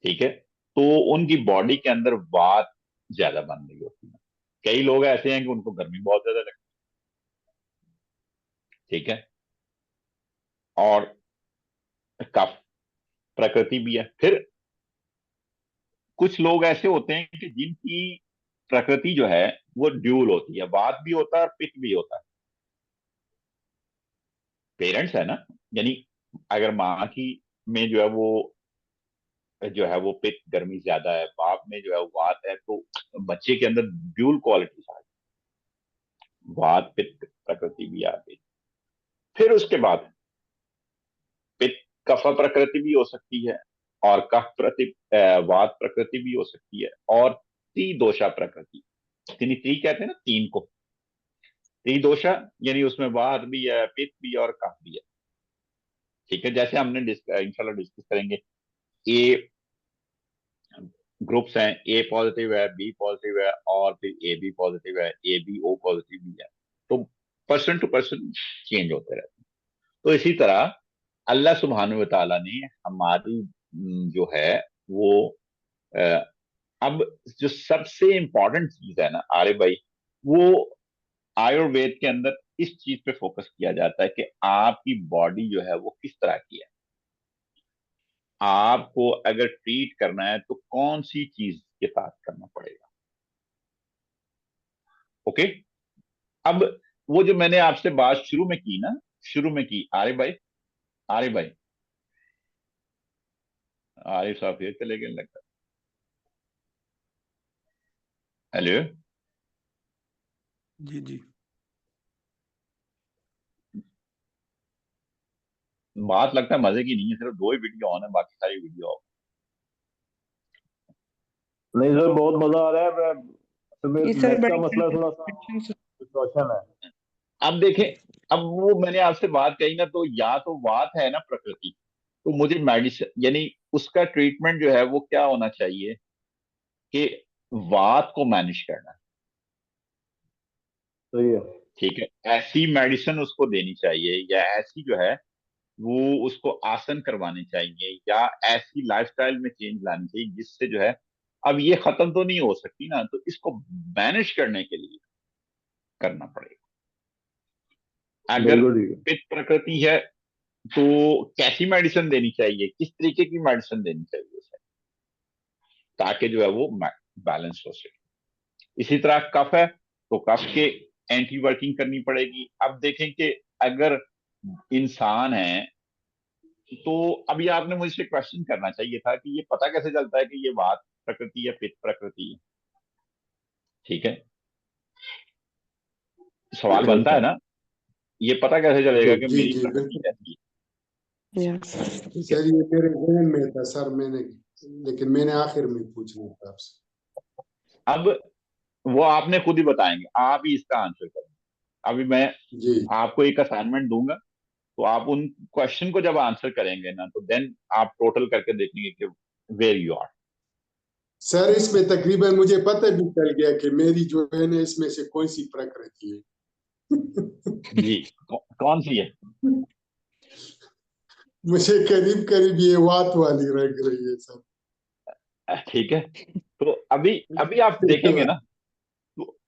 ठीक है। तो उनकी बॉडी के अंदर वात ज्यादा बन रही होती है। कई लोग ऐसे हैं कि उनको गर्मी बहुत ज्यादा लगती है। ठीक है। और कफ प्रकृति भी है। फिर कुछ लोग ऐसे होते हैं कि जिनकी प्रकृति जो है वो ड्यूल होती है, वात भी होता है और पित्त भी होता है। पेरेंट्स है ना, यानी अगर माँ की में जो है वो पित्त गर्मी ज्यादा है, बाप में जो है वो वात है, तो बच्चे के अंदर ड्यूल क्वालिटीज आ गई, वात पित्त प्रकृति भी आ गई। फिर उसके बाद पित्त कफ प्रकृति भी हो सकती है, और कफ प्रति वात प्रकृति भी हो सकती है, और त्रिदोषा प्रकृति, त्रि कहते हैं ना तीन को, त्रिदोषा यानी उसमें वात भी है, पित्त भी है और कफ भी है। ठीक है। जैसे हमने इंशाल्लाह डिस्कस करेंगे। ए ग्रुप्स हैं, ए पॉजिटिव है, बी पॉजिटिव है, और फिर ए बी पॉजिटिव है, ए बी ओ पॉजिटिव भी है। तो पर्सन टू पर्सन चेंज होते रहते हैं। तो इसी तरह अल्लाह सुब्हानहू व तआला ने हमारी जो है वो अ, अब जो सबसे इंपॉर्टेंट चीज है ना आरे भाई, वो आयुर्वेद के अंदर इस चीज पे फोकस किया जाता है कि आपकी बॉडी जो है वो किस तरह की है। आपको अगर ट्रीट करना है तो कौन सी चीज के साथ करना पड़ेगा। ओके। अब वो जो मैंने आपसे बात शुरू में की ना, शुरू में की, आरिफ भाई, आरिफ भाई, आरिफ साहब फिर चले गए लगता है। हेलो। जी जी। बात लगता है मजे की नहीं है, सिर्फ 2 ही वीडियो ऑन है, बाकी सारी वीडियो ऑफ। नहीं सर, बहुत मजा आ रहा है। जी मैं सर, नेट का बड़ी मसला थोड़ा सा क्वेश्चन। डिस्टॉर्शन है। अब देखें, अब वो मैंने आपसे बात कही ना, तो या तो बात है ना प्रकृति, तो मुझे मेडिसिन यानी उसका ट्रीटमेंट जो है वो क्या होना चाहिए कि वात को मैनेज करना। सही है। ठीक है। ऐसी मेडिसिन उसको देनी चाहिए, या ऐसी जो है वो उसको आसन करवाने चाहिए, या ऐसी लाइफस्टाइल में चेंज लानी चाहिए जिससे जो है, अब ये खत्म तो नहीं हो सकती ना, तो इसको मैनेज करने के लिए करना पड़ेगा। अगर बिल्कुल ठीक है। पित्त प्रकृति है तो कैसी मेडिसिन देनी चाहिए, किस तरीके की मेडिसिन देनी चाहिए उसे, ताकि जो है वो बैलेंस हो सके। इसी तरह कफ है तो कफ के एंटी वर्किंग करनी पड़ेगी। अब देखें कि अगर इंसान है, तो अभी आपने मुझसे क्वेश्चन करना चाहिए था कि ये पता कैसे चलता है कि ये वात प्रकृति है, पित्त प्रकृति है। ठीक है। सवाल अच्छा बनता अच्छा। है ना, ये पता कैसे चलेगा कि जी मेरी जी प्रकृति बिल्कुल। कैसी है। Yes. सर ये मेरे जहन में था सर, लेकिन मैंने आखिर में पूछना था आपसे। अब वो आपने खुद ही बताएंगे, आप ही इसका आंसर करेंगे। अभी मैं जी आपको एक असाइनमेंट दूंगा, तो आप उन क्वेश्चन को जब आंसर करेंगे ना, तो देन आप टोटल करके देखेंगे कि वेयर यू आर। सर, इसमें तकरीबन मुझे पता भी चल गया कि मेरी जो है ना इसमें से कौन सी प्रकृति है। जी, कौन सी है? मुझे करीब करीब ये वात वाली लग रही है सर। ठीक है, तो अभी अभी आप देखेंगे ना, तो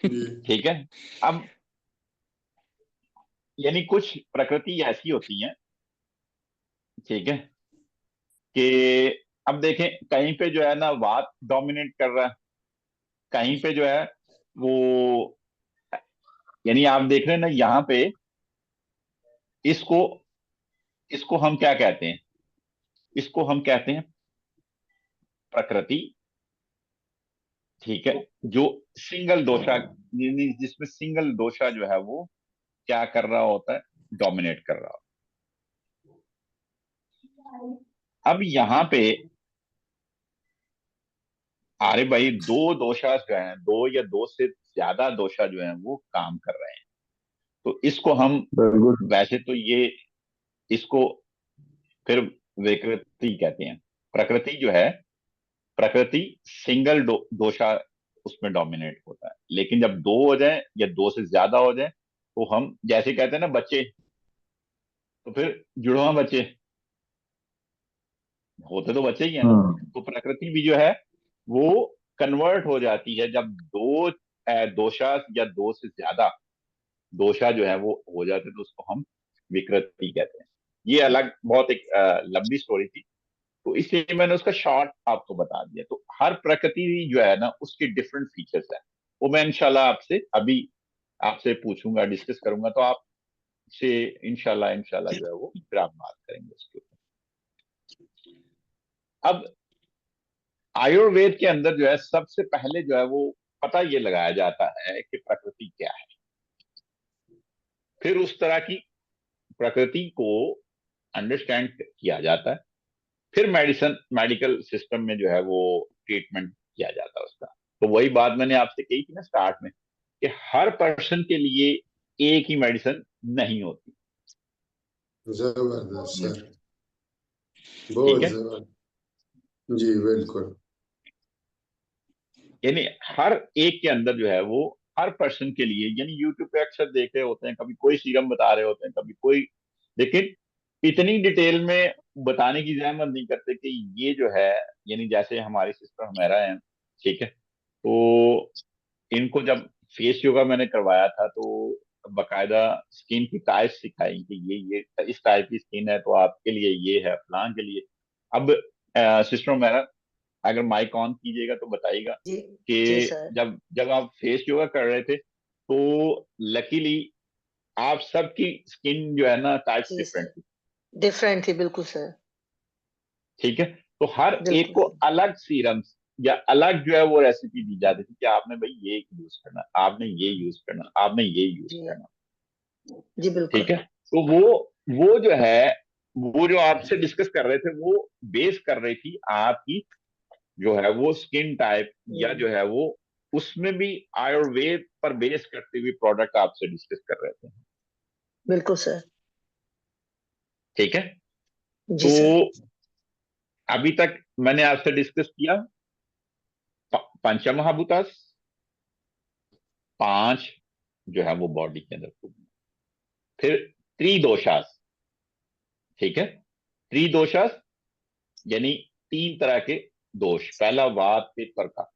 जी ठीक है। अब यानी कुछ प्रकृति ऐसी होती है, ठीक है, कि अब देखें कहीं पे जो है ना वात डोमिनेट कर रहा है, कहीं पे जो है वो, यानी आप देख रहे हैं ना यहाँ पे, इसको इसको हम क्या कहते हैं? इसको हम कहते हैं प्रकृति, ठीक है, जो सिंगल दोषा, यानी जिसमें सिंगल दोषा जो है वो क्या कर रहा होता है? डोमिनेट कर रहा होता है। अब यहाँ पे अरे भाई दो दोषा जो है, दो या दो से ज्यादा दोषा जो है वो काम कर रहे हैं, तो इसको हम, बिल्कुल। वैसे तो ये, इसको फिर विकृति कहते हैं। प्रकृति जो है, प्रकृति सिंगल दोषा उसमें डोमिनेट होता है, लेकिन जब दो हो जाए या दो से ज्यादा हो जाए, तो हम जैसे कहते हैं ना बच्चे, तो फिर जुड़वा बच्चे होते तो बच्चे ही है ना। तो प्रकृति भी जो है वो कन्वर्ट हो जाती है जब दो दोषा या दो से ज्यादा दोषा जो है वो हो जाते हैं, तो उसको हम विकृति कहते हैं। ये अलग बहुत एक लंबी स्टोरी थी, तो इसलिए मैंने उसका शॉर्ट आपको बता दिया। तो हर प्रकृति जो है ना उसके डिफरेंट फीचर्स है, वो मैं इंशाल्लाह आपसे अभी आपसे पूछूंगा, डिस्कस करूंगा, तो आपसे इंशाल्लाह इंशाल्लाह जो है वो फिर आप बात करेंगे उसके ऊपर। अब आयुर्वेद के अंदर जो है सबसे पहले जो है वो पता ये लगाया जाता है कि प्रकृति क्या है, फिर उस तरह की प्रकृति को अंडरस्टैंड किया जाता है, फिर मेडिकल सिस्टम में जो है वो ट्रीटमेंट किया जाता है उसका। तो वही बात मैंने आपसे कही थी ना स्टार्ट में, कि हर पर्सन के लिए एक ही मेडिसिन नहीं होती। जबरदस्त सर, ठीक बहुत है, जबरदस्त। जी बिल्कुल। यानी हर एक के अंदर जो है वो हर पर्सन के लिए, यानी यूट्यूब पे अक्सर देख रहे होते हैं, कभी कोई सीरम बता रहे होते हैं, कभी कोई, लेकिन इतनी डिटेल में बताने की जहमत नहीं करते कि ये जो है, यानी जैसे हमारी सिस्टर हमारा है, ठीक है, तो इनको जब फेस योगा मैंने करवाया था, तो बकायदा स्किन की टाइप सिखाई कि ये इस टाइप की स्किन है तो आपके लिए ये है, फलां के लिए। अब सिस्टर मेरा, अगर माइक ऑन कीजिएगा तो बताइएगा जी जी कि सर। जब जब आप फेस योगा कर रहे थे, तो लकीली आप सबकी स्किन जो है ना टाइप्स जी डिफरेंट सर, थी, डिफरेंट थी बिल्कुल सर। ठीक है। तो हर एक बिल्कुल को सर। अलग सीरम्स या अलग जो है वो रेसिपी दी जाती थी कि आपने भाई ये यूज करना, आपने ये यूज करना, आपने ये यूज जी करना, जी बिल्कुल। ठीक है। तो वो जो है, वो जो आपसे डिस्कस कर रहे थे, वो बेस कर रही थी आपकी जो है वो स्किन टाइप, या जो है वो उसमें भी आयुर्वेद पर बेस करते हुए प्रोडक्ट आपसे डिस्कस कर रहे थे, बिल्कुल सर। ठीक है। जी तो सर। अभी तक मैंने आपसे डिस्कस किया पंचमहाभूतास, पांच जो है वो बॉडी के अंदर खूब, फिर त्रिदोषास, ठीक है। त्रिदोषास यानी तीन तरह के दोष, पहला वात पित्त और कफ।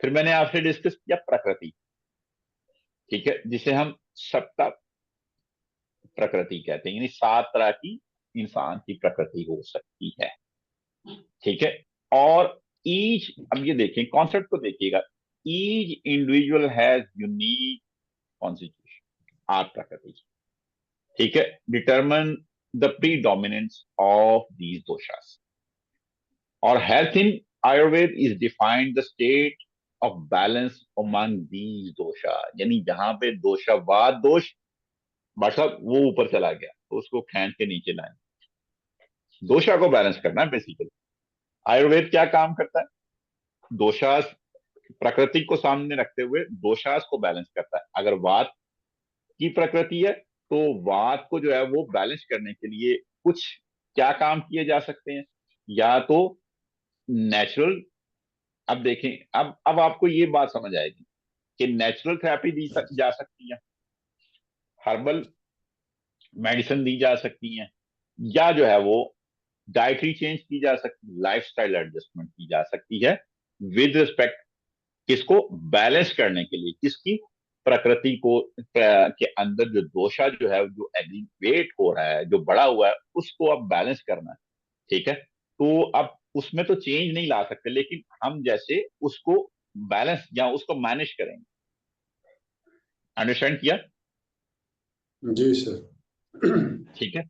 फिर मैंने आपसे डिस्कस किया प्रकृति, ठीक है, जिसे हम सप्त प्रकृति कहते हैं, यानी सात तरह की इंसान की प्रकृति हो सकती है, ठीक है। और ईच, अब ये देखें कॉन्सेप्ट को देखिएगा, each individual has unique constitution, आठ प्रकृति, ठीक है, determine the predominance of these doshas. और health in Ayurveda is defined the state of balance among these dosha, यानी जहां पे दोषावाद दोष, मतलब वो ऊपर चला गया तो उसको खींच के नीचे लाए, दोषा को बैलेंस करना है बेसिकली। आयुर्वेद क्या काम करता है? दोषा, प्रकृति को सामने रखते हुए दोषास को बैलेंस करता है। अगर वात की प्रकृति है तो वात को जो है वो बैलेंस करने के लिए कुछ क्या काम किए जा सकते हैं? या तो नेचुरल, अब देखें, अब आपको ये बात समझ आएगी कि नेचुरल थेरेपी जा सकती है, हर्बल मेडिसिन दी जा सकती है, या जो है वो डाइटरी चेंज की जा सकती है, लाइफस्टाइल एडजस्टमेंट की जा सकती है विद रिस्पेक्ट किसको बैलेंस करने के लिए, किसकी प्रकृति को के अंदर जो दोषा जो है जो एग्रीवेट हो रहा है, जो बड़ा हुआ है, उसको अब बैलेंस करना है। ठीक है, तो अब उसमें तो चेंज नहीं ला सकते, लेकिन हम जैसे उसको बैलेंस या उसको मैनेज करेंगे। अंडरस्टैंड किया? जी सर। ठीक है।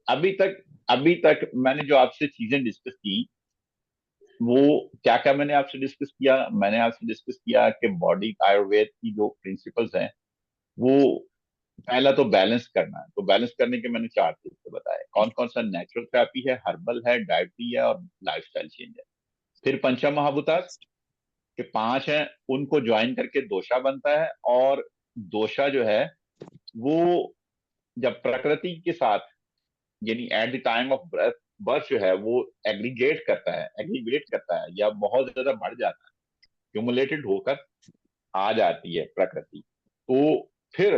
अभी तक मैंने जो आपसे चीजें डिस्कस की, वो क्या क्या मैंने आपसे डिस्कस किया? मैंने आपसे डिस्कस किया कि बॉडी आयुर्वेद की जो प्रिंसिपल्स हैं, वो पहला तो बैलेंस करना है। तो बैलेंस करने के मैंने चार तरीके बताए, कौन कौन सा नेचुरल थेरेपी है, हर्बल है, डाइटरी है और लाइफस्टाइल चेंज है। फिर पंच महाभूतास के पांच हैं, उनको ज्वाइन करके दोषा बनता है। और दोषा जो है वो जब प्रकृति के साथ, यानी at the time of birth birth जो है वो एग्रीगेट करता है या बहुत ज्यादा बढ़ जाता है, क्यूमुलेटेड होकर आ जाती है प्रकृति, तो फिर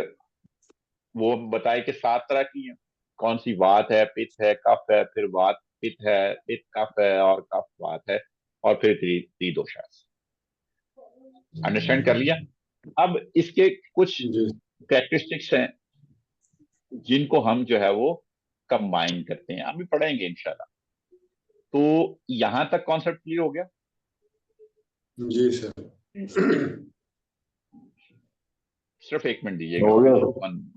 वो बताए कि सात तरह की है। कौन सी? वात है, पित्त है, कफ है, फिर वात पित्त है, पित्त कफ है और कफ वात है, और फिर त्रिदोषा। अंडरस्टैंड कर लिया? अब इसके कुछ जी कैरेक्टरिस्टिक्स हैं जिनको हम जो है वो कंबाइन करते हैं, अभी पढ़ेंगे इंशाल्लाह। तो यहां तक कॉन्सेप्ट क्लियर हो गया? जी सर। सिर्फ एक मिनट दीजिएगा। हो गया सर।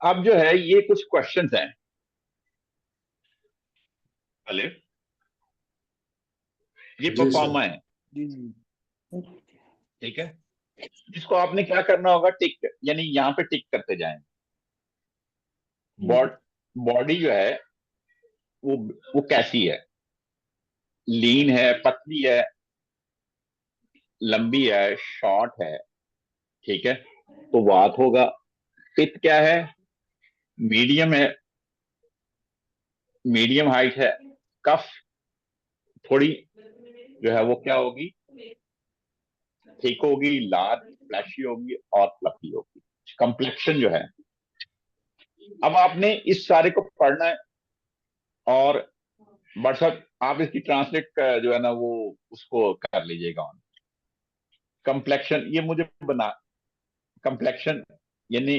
अब जो है ये कुछ क्वेश्चंस हैं। पहले ये जी सर। परफॉर्मा है, ठीक है, जिसको आपने क्या करना होगा? टिक, यानी यहाँ पे टिक करते जाएं। बॉडी जो है वो वो कैसी है? लीन है, पतली है, लंबी है, शॉर्ट है, ठीक है, तो वात होगा। पित्त क्या है? मीडियम है, मीडियम हाइट है। कफ थोड़ी जो है वो क्या होगी? थिक होगी, लार्ज फ्लैशी होगी और फ्लफी होगी। कंप्लेक्शन जो है, अब आपने इस सारे को पढ़ना है। और व्हाट्सएप आप इसकी ट्रांसलेट जो है ना वो उसको कर लीजिएगा ऑन। कंप्लेक्शन ये मुझे बना, कंप्लेक्शन यानी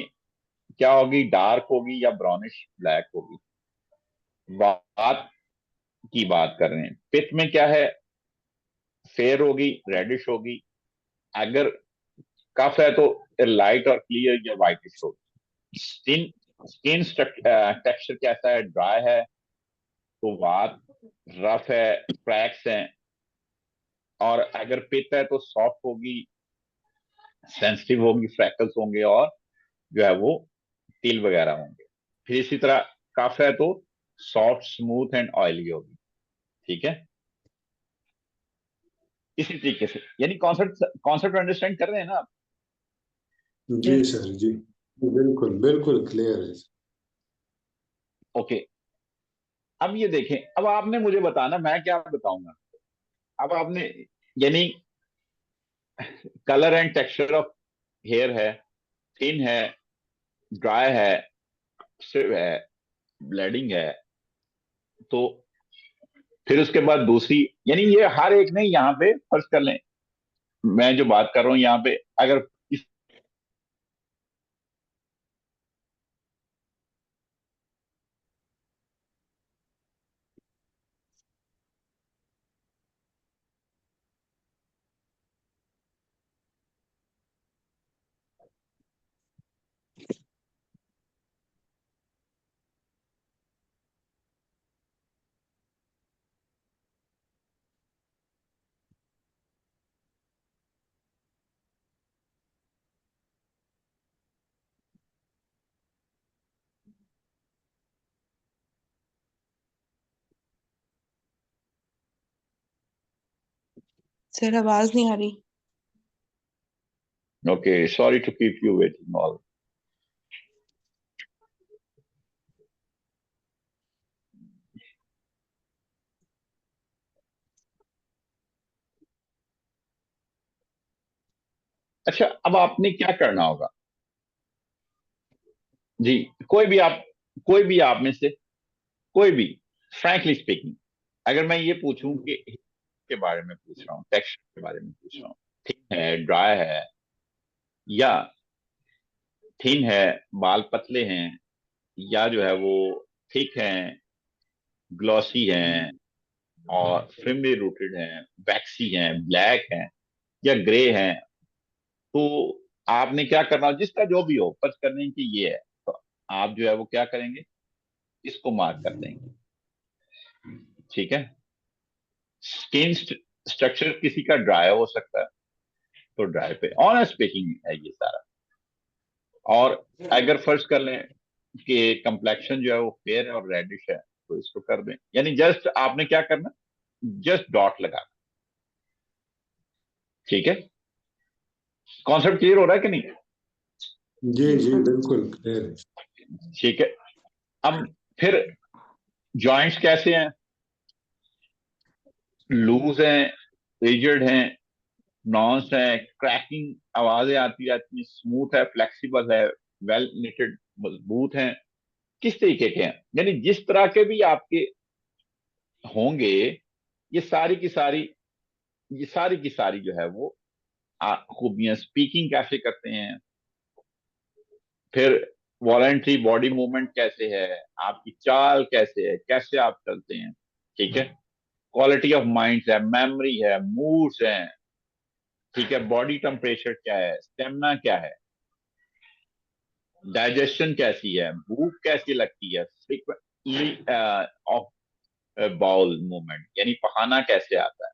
क्या होगी? डार्क होगी या ब्राउनिश ब्लैक होगी? बात की बात कर रहे हैं। पित्त में क्या है? फेयर होगी, रेडिश होगी। अगर कफ है तो लाइट और क्लियर या व्हाइटिश होगी। स्किन स्किन टेक्सचर कैसा है? ड्राई है तो वात, रफ है, क्रैक्स हैं। और अगर पित्त है तो सॉफ्ट होगी, सेंसिटिव होगी, फ्रैकल्स होंगे और जो है वो तिल वगैरह होंगे। फिर इसी तरह कफ है तो सॉफ्ट, स्मूथ एंड ऑयली होगी। ठीक है, इसी तरीके से, यानी कॉन्सेप्ट कॉन्सेप्ट अंडरस्टैंड कर रहे हैं ना आप? जी सर। जी बिल्कुल बिल्कुल क्लियर है। ओके। अब ये देखें, अब आपने मुझे बताना, मैं क्या बताऊंगा? अब आपने, यानी colour and texture of hair है, थिन है, ड्राई है, सिव है, ब्लीडिंग है। तो फिर उसके बाद दूसरी, यानी ये हर एक ने यहाँ पे फर्ज कर लें, मैं जो बात कर रहा हूँ यहाँ पे, अगर इस सर आवाज नहीं आ रही। Okay, sorry to keep you waiting all. अच्छा, अब आपने क्या करना होगा जी? कोई भी आप में से कोई भी, फ्रैंकली स्पीकिंग, अगर मैं ये पूछूं कि के बारे में पूछ रहा हूँ, टेक्सचर के बारे में पूछ रहा हूँ, थिन है, ड्राई है, या थिन है, बाल पतले हैं, या जो है वो थिक हैं, ग्लॉसी हैं, और फ्रिमली रूटेड हैं, वैक्सी हैं, ब्लैक हैं, या ग्रे हैं, तो आपने क्या करना हो, जिसका जो भी हो, फर्ज करने की ये है, तो आप जो है वो क्या करेंगे, इसको मार्क कर देंगे। ठीक है? स्किन स्ट्रक्चर किसी का ड्राई हो सकता है, तो ड्राई पे ऑन स्पीकिंग है ये सारा। और अगर फर्ज कर लें कि कंप्लेक्शन जो है वो फेयर और रेडिश है, तो इसको कर दें। यानी जस्ट आपने क्या करना, जस्ट डॉट लगा। ठीक है? कॉन्सेप्ट क्लियर हो रहा है कि नहीं? जी जी बिल्कुल क्लियर है। ठीक है। अब फिर जॉइंट्स कैसे हैं? लूज हैं, रिजिड हैं, नॉन्स है, क्रैकिंग आवाजें आती रहती हैं, स्मूथ है, फ्लेक्सिबल है, वेल निटेड, मजबूत हैं, किस तरीके के हैं? यानी जिस तरह के भी आपके होंगे, ये सारी की सारी, ये सारी की सारी जो है वो खूबियां, स्पीकिंग कैसे करते हैं, फिर वॉलेंट्री बॉडी मूवमेंट कैसे है, आपकी चाल कैसे है, कैसे आप चलते हैं। ठीक है? क्वालिटी ऑफ माइंड है, मेमोरी है, मूड्स है। ठीक है? बॉडी टेम्परेचर क्या है, स्टेमिना क्या है, डाइजेशन कैसी है, भूख कैसी लगती है, फ्रीक्वेंटली ऑफ बाउल मूवमेंट, यानी पखाना कैसे आता है।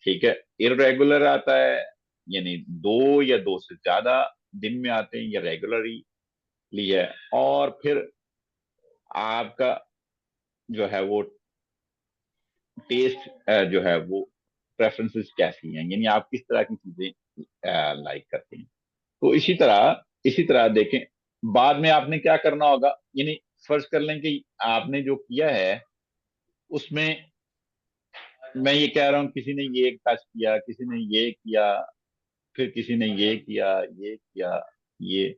ठीक है? इरेगुलर आता है, यानी दो या दो से ज्यादा दिन में आते हैं, या रेगुलरली है। और फिर आपका जो है वो टेस्ट जो है वो प्रेफरेंसेस कैसी हैं, यानी आप किस तरह की चीजें लाइक करते हैं। तो इसी तरह देखें, बाद में आपने क्या करना होगा, यानी फर्ज कर लें कि आपने जो किया है उसमें, मैं ये कह रहा हूँ, किसी ने ये टच किया, किसी ने ये किया, फिर किसी ने ये किया, ये,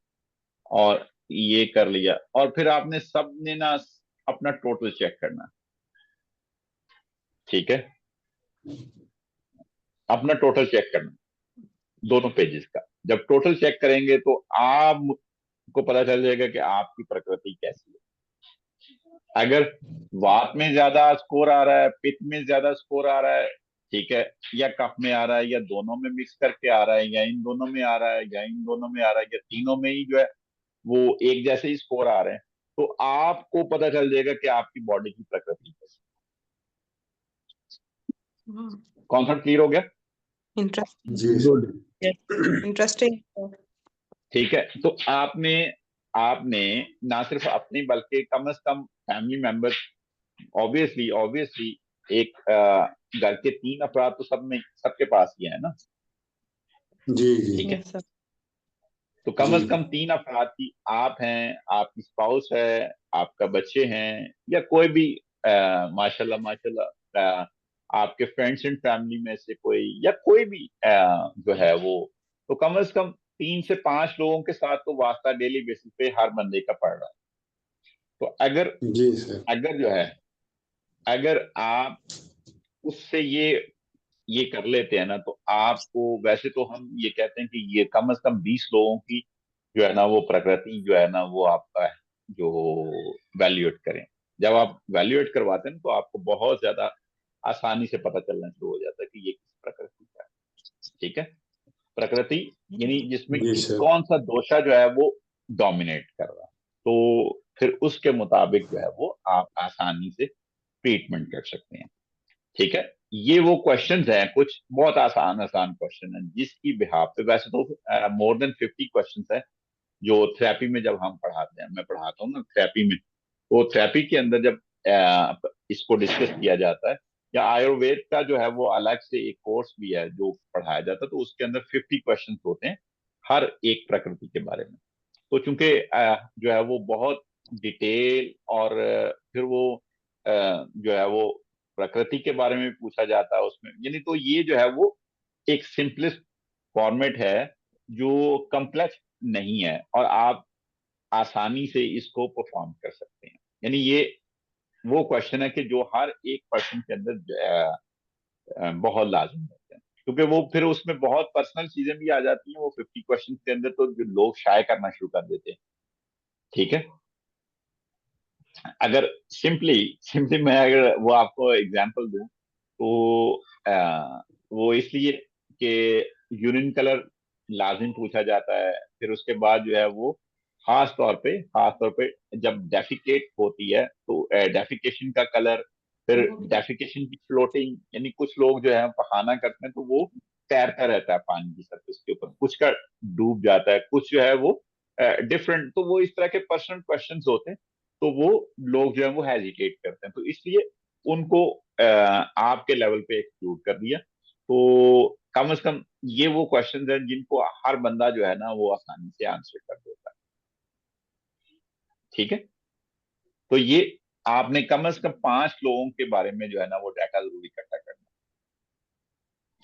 और ये कर लिया, और फिर आपने सबने ना अपना टोटल चेक करना। ठीक है? अपना टोटल चेक करना दोनों पेजेस का। जब टोटल चेक करेंगे तो आपको पता चल जाएगा कि आपकी प्रकृति कैसी है। अगर वात में ज्यादा स्कोर आ रहा है, पित्त में ज्यादा स्कोर आ रहा है, ठीक है, या कफ में आ रहा है, या दोनों में मिक्स करके आ रहा है, या इन दोनों में आ रहा है, या इन दोनों में आ रहा है, या तीनों में ही जो है वो एक जैसे ही स्कोर आ रहे हैं, तो आपको पता चल जाएगा कि आपकी बॉडी की प्रकृति कैसी है। कॉन्सेप्ट क्लियर हो गया? इंटरेस्टिंग। जी गुड। इंटरेस्टिंग। ठीक है। तो आपने आपने ना सिर्फ अपनी बल्कि कम से कम फैमिली मेंबर्स, ऑब्वियसली एक घर के 3 अफराद तो सबके पास ही है ना। जी जी ठीक है? Yes sir. तो कम जी से कम 3 अफराद की, आप हैं, आपकी स्पाउस है, आपका बच्चे हैं, या कोई भी माशाल्लाह माशाल्लाह आपके फ्रेंड्स एंड फैमिली में से कोई, या कोई भी जो है वो, तो कम से कम 3 से 5 लोगों के साथ तो वास्ता डेली बेसिस पे हर बंदे का पड़ रहा है। तो अगर जी सर। अगर जो है, अगर आप उससे ये कर लेते हैं ना, तो आपको, वैसे तो हम ये कहते हैं कि ये कम से कम 20 लोगों की जो है ना वो प्रकृति जो है ना वो आपका जो वैल्यूएट करें। जब आप वैल्यूएट करवाते हैं तो आपको बहुत ज्यादा आसानी से पता चलना शुरू हो जाता है कि ये किस प्रकृति का है। ठीक है? प्रकृति यानी जिसमें जी सर। कौन सा दोषा जो है वो डोमिनेट कर रहा है, तो फिर उसके मुताबिक जो है वो आप आसानी से ट्रीटमेंट कर सकते हैं। ठीक है? ये वो क्वेश्चंस हैं, कुछ बहुत आसान आसान क्वेश्चन हैं, जिसकी बिहाफ पे, वैसे तो मोर देन 50 क्वेश्चंस है जो थेरेपी में जब हम पढ़ाते हैं, मैं पढ़ाता हूँ ना थेरेपी में, तो थेरेपी के अंदर जब इसको डिस्कस किया जाता है, या आयुर्वेद का जो है वो अलग से एक कोर्स भी है जो पढ़ाया जाता है, तो उसके अंदर 50 क्वेश्चन होते हैं हर एक प्रकृति के बारे में। तो चूंकि जो है वो बहुत डिटेल और फिर वो जो है वो प्रकृति के बारे में भी पूछा जाता है उसमें, यानी तो ये जो है वो एक सिंपलेस्ट फॉर्मेट है जो कम्प्लेक्स नहीं है, और आप आसानी से इसको परफॉर्म कर सकते हैं। यानी ये वो क्वेश्चन है कि जो हर एक पर्सन के अंदर बहुत लाजमी होते हैं, क्योंकि वो फिर उसमें बहुत पर्सनल चीजें भी आ जाती हैं वो 50 क्वेश्चन के अंदर, तो जो लोग शाये करना शुरू कर देते हैं। ठीक है, अगर सिंपली सिंपली मैं अगर वो आपको एग्जांपल दूं तो वो इसलिए कि यूरिन कलर लाजिम पूछा जाता है, फिर उसके बाद जो है वो खास तौर पे जब डेफिकेट होती है तो डेफिकेशन का कलर, फिर डेफिकेशन की फ्लोटिंग, यानी कुछ लोग जो है पखाना करते हैं तो वो तैरता रहता है पानी की सरफेस के ऊपर, कुछ का डूब जाता है, कुछ जो है वो डिफरेंट, तो वो इस तरह के पर्सनल क्वेश्चंस होते हैं, तो वो लोग जो है वो हेजिटेट करते हैं, तो इसलिए उनको आपके लेवल पे एक्सक्लूड कर दिया। तो कम से कम ये वो क्वेश्चंस हैं जिनको हर बंदा जो है ना वो आसानी से आंसर कर देता है। ठीक है, तो ये आपने कम से कम 5 लोगों के बारे में जो है ना वो डाटा जरूर इकट्ठा करना।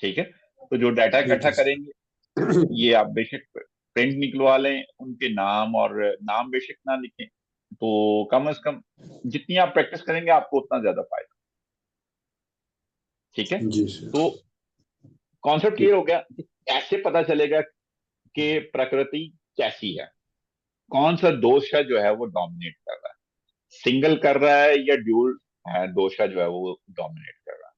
ठीक है, तो जो डाटा ठीक इकट्ठा है सर। करेंगे ये आप बेशक प्रिंट निकलवा लें, उनके नाम और नाम बेशक ना लिखें, तो कम से कम जितनी आप प्रैक्टिस करेंगे आपको उतना ज्यादा फायदा। ठीक है, जी सर। तो कॉन्सेप्ट क्लियर हो गया कि कैसे पता चलेगा कि प्रकृति कैसी है, कौन सा दोषा जो है वो डोमिनेट कर रहा है, सिंगल कर रहा है या ड्यूल दोषा जो है वो डोमिनेट कर रहा है।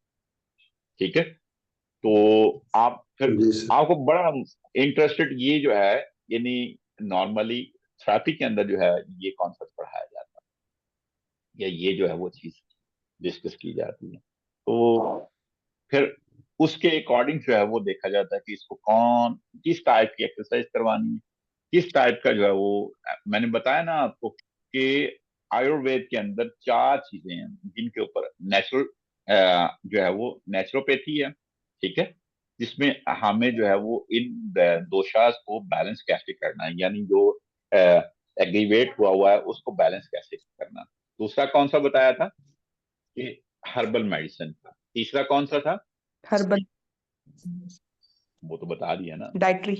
ठीक है, तो आप फिर जी सर। आपको बड़ा इंटरेस्टेड ये जो है, यानी नॉर्मली थेरेपी के अंदर जो है ये कॉन्सेप्ट पढ़ाया जाता है, या ये जो है वो चीज डिस्कस की जाती है, तो फिर उसके अकॉर्डिंग जो है वो देखा जाता है कि इसको कौन किस टाइप की एक्सरसाइज करवानी है, किस टाइप का जो है वो, मैंने बताया ना आपको कि आयुर्वेद के अंदर 4 चीजें हैं जिनके ऊपर नेचुरल जो है वो नेचुरोपैथी है। ठीक है, जिसमें हमें जो है वो इन दोषास को बैलेंस कैसे करना है, यानी जो एग्रीवेट हुआ है उसको बैलेंस कैसे करना। दूसरा कौन सा बताया था कि हर्बल मेडिसिन था। तीसरा कौन सा था, हर्बल वो तो बता दिया ना, डाइटरी।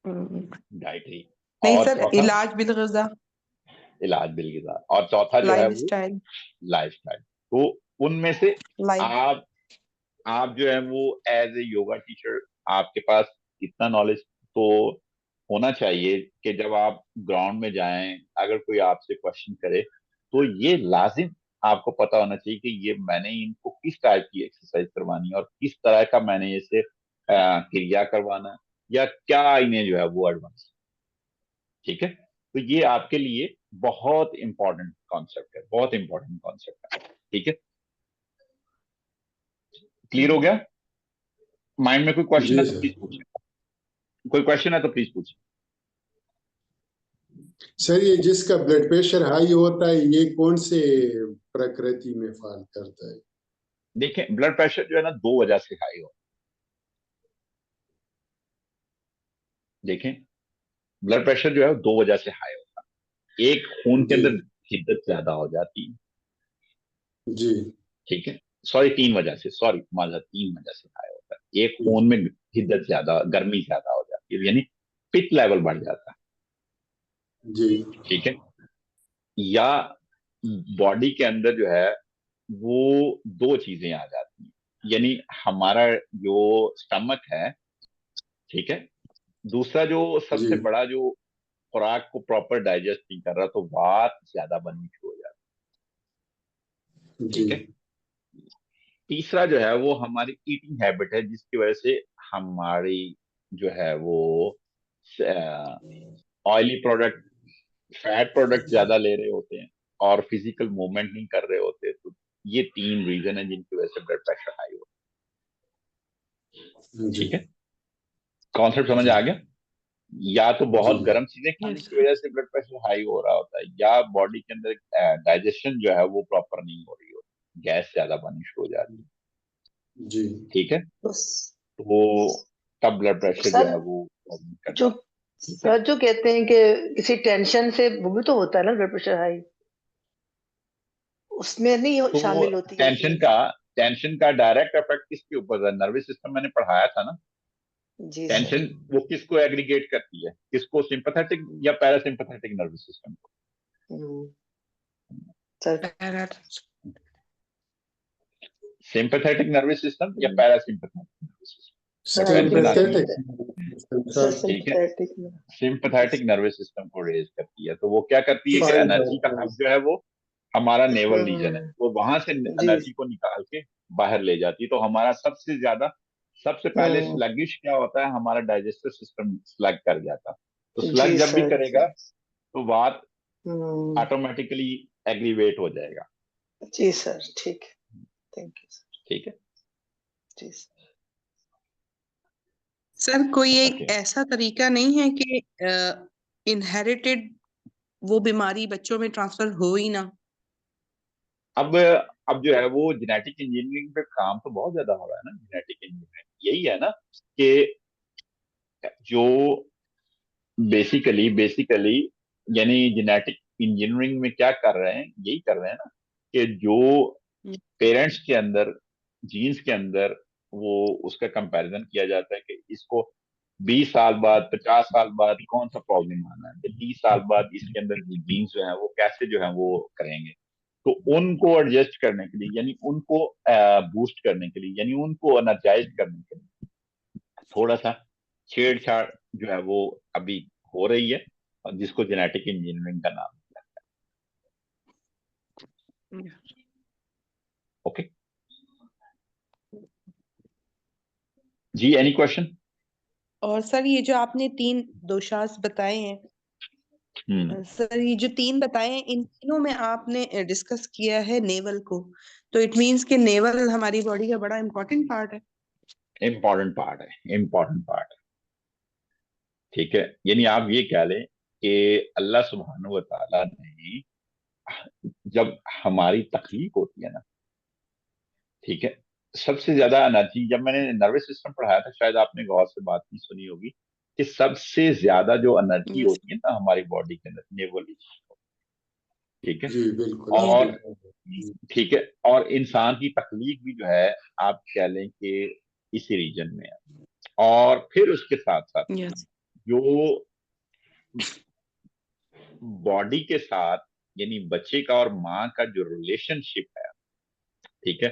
डाइटरी। नहीं और सर, चौथा इलाज बिल ग़िज़ा, इलाज बिल ग़िज़ा, और चौथा जो है लाइफ वो स्टाइल। Life style. तो उनमें से लाइफ आप जो है वो एज ए योगा टीचर आपके पास इतना नॉलेज तो होना चाहिए कि जब आप ग्राउंड में जाएं, अगर कोई आपसे क्वेश्चन करे तो ये लाजिम आपको पता होना चाहिए कि ये मैंने इनको किस टाइप की एक्सरसाइज करवानी है और किस तरह का मैंने इसे क्रिया करवाना है, या क्या इन्हें जो है वो एडवांस। ठीक है, तो ये आपके लिए बहुत इंपॉर्टेंट कॉन्सेप्ट है, बहुत इंपॉर्टेंट कॉन्सेप्ट है। ठीक है, क्लियर हो गया? माइंड में कोई क्वेश्चन है जी तो सर। प्लीज पूछें, कोई क्वेश्चन है तो प्लीज पूछें। सर ये जिसका ब्लड प्रेशर हाई होता है ये कौन से प्रकृति में फॉल करता है? देखें, ब्लड प्रेशर जो है ना 2 वजह से हाई हो। देखें, ब्लड प्रेशर जो है वो 2 वजह से हाई होता है। एक, खून के जी अंदर हिद्दत ज्यादा हो जाती है। जी ठीक है, सॉरी 3 वजह से, सॉरी माजा 3 वजह से हाई होता है। एक, खून में हिद्दत ज्यादा, गर्मी ज्यादा हो जाती है, यानी पित्त लेवल बढ़ जाता है। जी ठीक है, या बॉडी के अंदर जो है वो 2 चीजें आ जाती हैं, यानी हमारा जो स्टमक है, ठीक है, दूसरा जो जी सबसे बड़ा जो खुराक को प्रॉपर डाइजेस्ट नहीं कर रहा, तो वात ज्यादा बननी शुरू हो जाती है। जी ठीक है, तीसरा जो है वो हमारी ईटिंग हैबिट है, जिसकी वजह से हमारी जो है वो ऑयली प्रोडक्ट, फैट प्रोडक्ट ज्यादा ले रहे होते हैं और फिजिकल मूवमेंट नहीं कर रहे होते, तो ये 3 रीजन है जिनकी वजह से ब्लड प्रेशर हाई होता है। जी ठीक है, कॉन्सेप्ट समझ जी आ गया? या तो जी बहुत गर्म चीजें खाने यस की वजह से ब्लड प्रेशर हाई हो रहा होता है, या बॉडी के अंदर डाइजेशन जो है वो प्रॉपर नहीं हो रही होती, गैस ज्यादा बननी शुरू हो जाती है। जी ठीक है, बस तो तब ब्लड प्रेशर जो सर, है वो प्रॉब्लम करता जो है। ठीक है, सर जो कहते हैं कि किसी टेंशन से वो भी तो होता है ना ब्लड प्रेशर हाई, उसमें नहीं तो शामिल होती है टेंशन चीज? का टेंशन का डायरेक्ट इफेक्ट किसके ऊपर है? नर्वस सिस्टम मैंने पढ़ाया था ना। जी सर। टेंशन वो किसको एग्रीगेट करती है? किसको? सिंपैथेटिक या पैरासिम्पैथेटिक नर्वस सिस्टम को? हम्म, सर। सिंपैथेटिक नर्वस सिस्टम या हम्म, पैरासिम्पैथेटिक नर्वस सिस्टम? सर जो आई थिंक टेंशन आती है, सिंपैथेटिक सर सर। ठीक है, सिंपैथेटिक में। सिंपैथेटिक नर्वस सिस्टम को रेज करती है। तो वो क्या करती है कि फाइट और एनर्जी का हब जो है वो हमारा नेवल रीजन है, हम्म, वो वहां से जी। एनर्जी को निकाल के बाहर ले जाती है। तो हमारा सबसे पहले हम्म, स्लगिश क्या होता है? हमारा डाइजेस्टिव सिस्टम स्लग कर जाता है। तो जी स्लग जब भी सर। करेगा तो बात हम्म, ऑटोमेटिकली एग्रीवेट हो जाएगा। जी सर, ठीक है। Thank you sir. ठीक है, जी सर। सर कोई एक ओके। ऐसा तरीका नहीं है कि इनहेरिटेड वो बीमारी बच्चों में ट्रांसफर हो ही ना? अब अब जो है वो जेनेटिक इंजीनियरिंग पे काम तो बहुत ज्यादा हो रहा है ना। जेनेटिक इंजीनियरिंग यही है ना कि जो बेसिकली यानी जेनेटिक इंजीनियरिंग में क्या कर रहे हैं, यही कर रहे हैं ना कि जो पेरेंट्स के अंदर, जीन्स के अंदर, वो उसका कंपैरिजन किया जाता है कि इसको 20 साल बाद, 50 साल बाद कौन सा प्रॉब्लम आना है, 30 साल बाद इसके अंदर जीन्स जो है वो कैसे जो है वो करेंगे। तो उनको एडजस्ट करने के लिए, यानी उनको बूस्ट करने के लिए, यानी उनको एनर्जाइज करने के लिए थोड़ा सा छेड़छाड़ जो है वो अभी हो रही है, और जिसको जेनेटिक इंजीनियरिंग का नाम है। ओके जी, एनी क्वेश्चन? और सर ये जो आपने 3 दोषास बताए हैं, हम्म, सर ये जो 3 बताए हैं, इन तीनों में आपने डिस्कस किया है नेवल को, तो इट मीन्स कि नेवल हमारी बॉडी का बड़ा इंपॉर्टेंट पार्ट है। इम्पॉर्टेंट पार्ट है, इम्पॉर्टेंट पार्ट है। ठीक है, यानी आप ये कह लें कि अल्लाह सुब्हानहू व तआला ने जब हमारी तख्लीक होती है ना, ठीक है, सबसे ज्यादा एनर्जी, जब मैंने नर्वस सिस्टम पढ़ाया था, शायद आपने गौर से बात नहीं सुनी होगी, कि सबसे ज्यादा जो एनर्जी यस। होती है ना हमारी बॉडी के अंदर, नेवल रीजन। ठीक है, जी बिल्कुल आप और बिल्कुल ठीक है, और इंसान की तख्लीक भी जो है आप कह लें कि इसी रीजन में है। और फिर उसके साथ साथ यस। जो बॉडी के साथ, यानी बच्चे का और माँ का जो रिलेशनशिप है, ठीक है,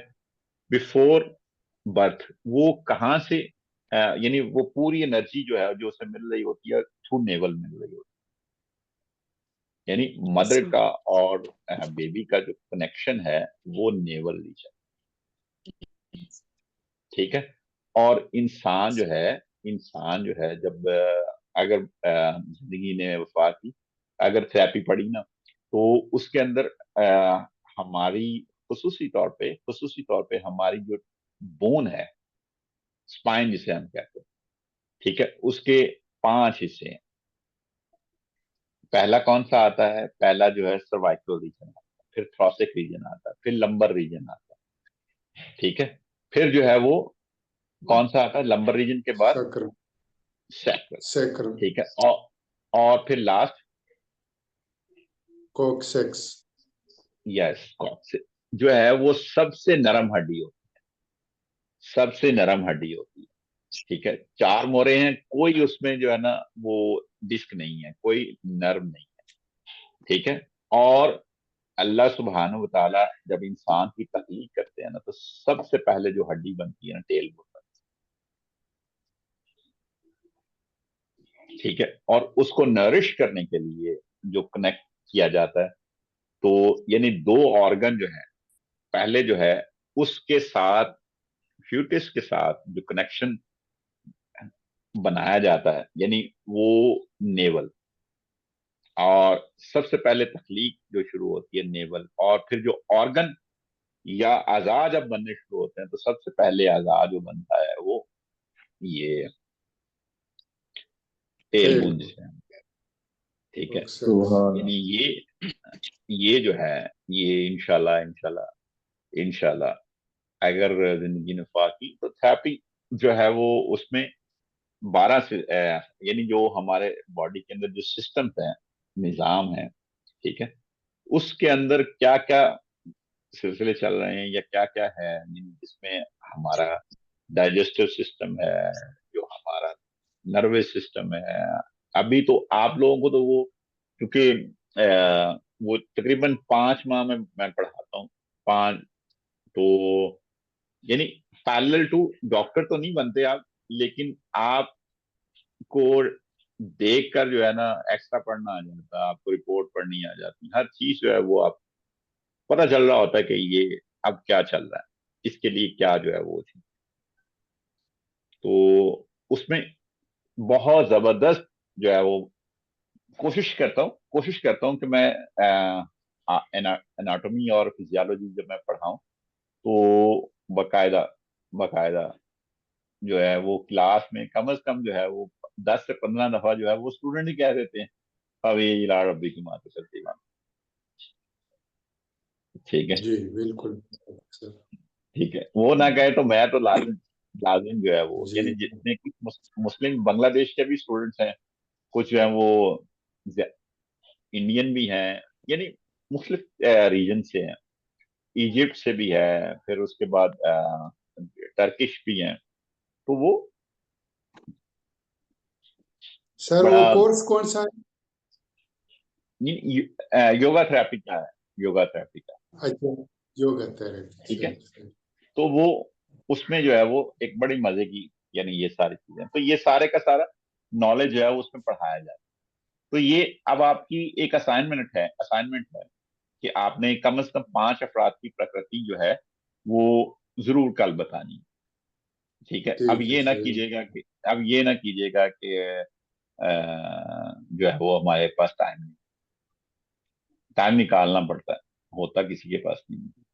बिफोर बर्थ, वो कहाँ से यानी वो पूरी एनर्जी जो है जो उसे मिल रही होती है थ्रू नेवल मिल रही होती है। यानी मदर का और बेबी का जो कनेक्शन है वो नेवल रीजन। ठीक है, और इंसान जो है जब अगर जिंदगी ने वफा की, अगर थेरेपी पड़ी ना, तो उसके अंदर हमारी खुसूसी तौर पे हमारी जो बोन है, स्पाइन जिसे हम कहते हैं, ठीक है, उसके 5 हिस्से हैं। पहला कौन सा आता है? पहला जो है सर्वाइकल रीजन आता है, फिर थोरैसिक रीजन आता है, फिर लंबर रीजन आता है। ठीक है, फिर जो है वो कौन सा आता है लंबर रीजन के बाद? सक्रम सैक्रल। सैक्रम ठीक है, और फिर लास्ट, कॉक्सेक्स। यस, जो है वो सबसे नरम हड्डी होती है, सबसे नरम हड्डी होती है। ठीक है, 4 मोरे हैं, कोई उसमें जो है ना वो डिस्क नहीं है, कोई नर्व नहीं है। ठीक है, और अल्लाह सुब्हानहू व तआला जब इंसान की तख्लीक करते हैं ना, तो सबसे पहले जो हड्डी बनती है ना, टेल बोन बनती है। ठीक है, और उसको नरिश करने के लिए जो कनेक्ट किया जाता है, तो यानी 2 ऑर्गन जो है, पहले जो है उसके साथ, फ्यूटिस के साथ जो कनेक्शन बनाया जाता है, यानी वो नेवल, और सबसे पहले तख्लीक जो शुरू होती है नेवल, और फिर जो ऑर्गन या आज़ा जब बनने शुरू होते हैं, तो सबसे पहले आज़ा जो बनता है वो ये टेल टेल बोन जिसे हम कहते हैं। ठीक है, कॉक्सेक्स। यानी ये जो है, ये इंशाल्लाह इंशाल्लाह इंशाल्लाह अगर जिंदगी ने वफा की तो थेरेपी जो है वो उसमें 12 से यानी जो हमारे बॉडी के अंदर जो सिस्टम है, निजाम है, ठीक है, उसके अंदर क्या क्या सिलसिले चल रहे हैं या क्या क्या है, जिसमें हमारा डाइजेस्टिव सिस्टम है, जो हमारा नर्वस सिस्टम है। अभी तो आप लोगों को तो वो, क्योंकि वो तकरीबन 5 माह में मैं पढ़ाता हूँ, 5, तो यानी पैरेलल टू डॉक्टर तो नहीं बनते आप, लेकिन आपको देख कर जो है ना एक्स्ट्रा पढ़ना आ जाता है, आपको रिपोर्ट पढ़नी आ जाती है, हर चीज जो है वो आप पता चल रहा होता है कि ये अब क्या चल रहा है, इसके लिए क्या जो है वो चीज। तो उसमें बहुत जबरदस्त जो है वो कोशिश करता हूँ कि मैं एनाटॉमी और फिजियोलॉजी जब मैं पढ़ाऊँ तो बकायदा बकायदा जो है वो क्लास में कम से कम जो है वो 10 से 15 दफा जो है वो स्टूडेंट ही कह देते हैं, अब ये इला रब्बी की माँ तो चलती बात। ठीक है। जी बिल्कुल सर। ठीक है, वो ना कहे तो मैं तो लाजिम लाजिम जो है वो, जी यानी जितने की मुस्लिम बांग्लादेश के भी स्टूडेंट्स हैं, कुछ जो है वो इंडियन भी हैं, यानी मुख्तलिफ रीजन से हैं, इजिप्ट से भी है, फिर उसके बाद टर्किश भी हैं, तो वो सर वो बड़ा कोर्स कौन सा है? योगा थेरेपी का है, योगा थेरेपी का। अच्छा, योगा थेरेपी, ठीक है, सही सही। तो वो उसमें जो है वो एक बड़ी मजे की, यानी ये सारी चीजें, तो ये सारे का सारा नॉलेज जो है वो उसमें पढ़ाया जाता है। तो ये अब आपकी एक असाइनमेंट है कि आपने कम से कम 5 अफराद की प्रकृति जो है वो जरूर कल बतानी है। ठीक है, अब ठीक है ये ना सर। कीजिएगा कि जो है वो हमारे पास टाइम निकालना पड़ता है, होता किसी के पास नहीं है।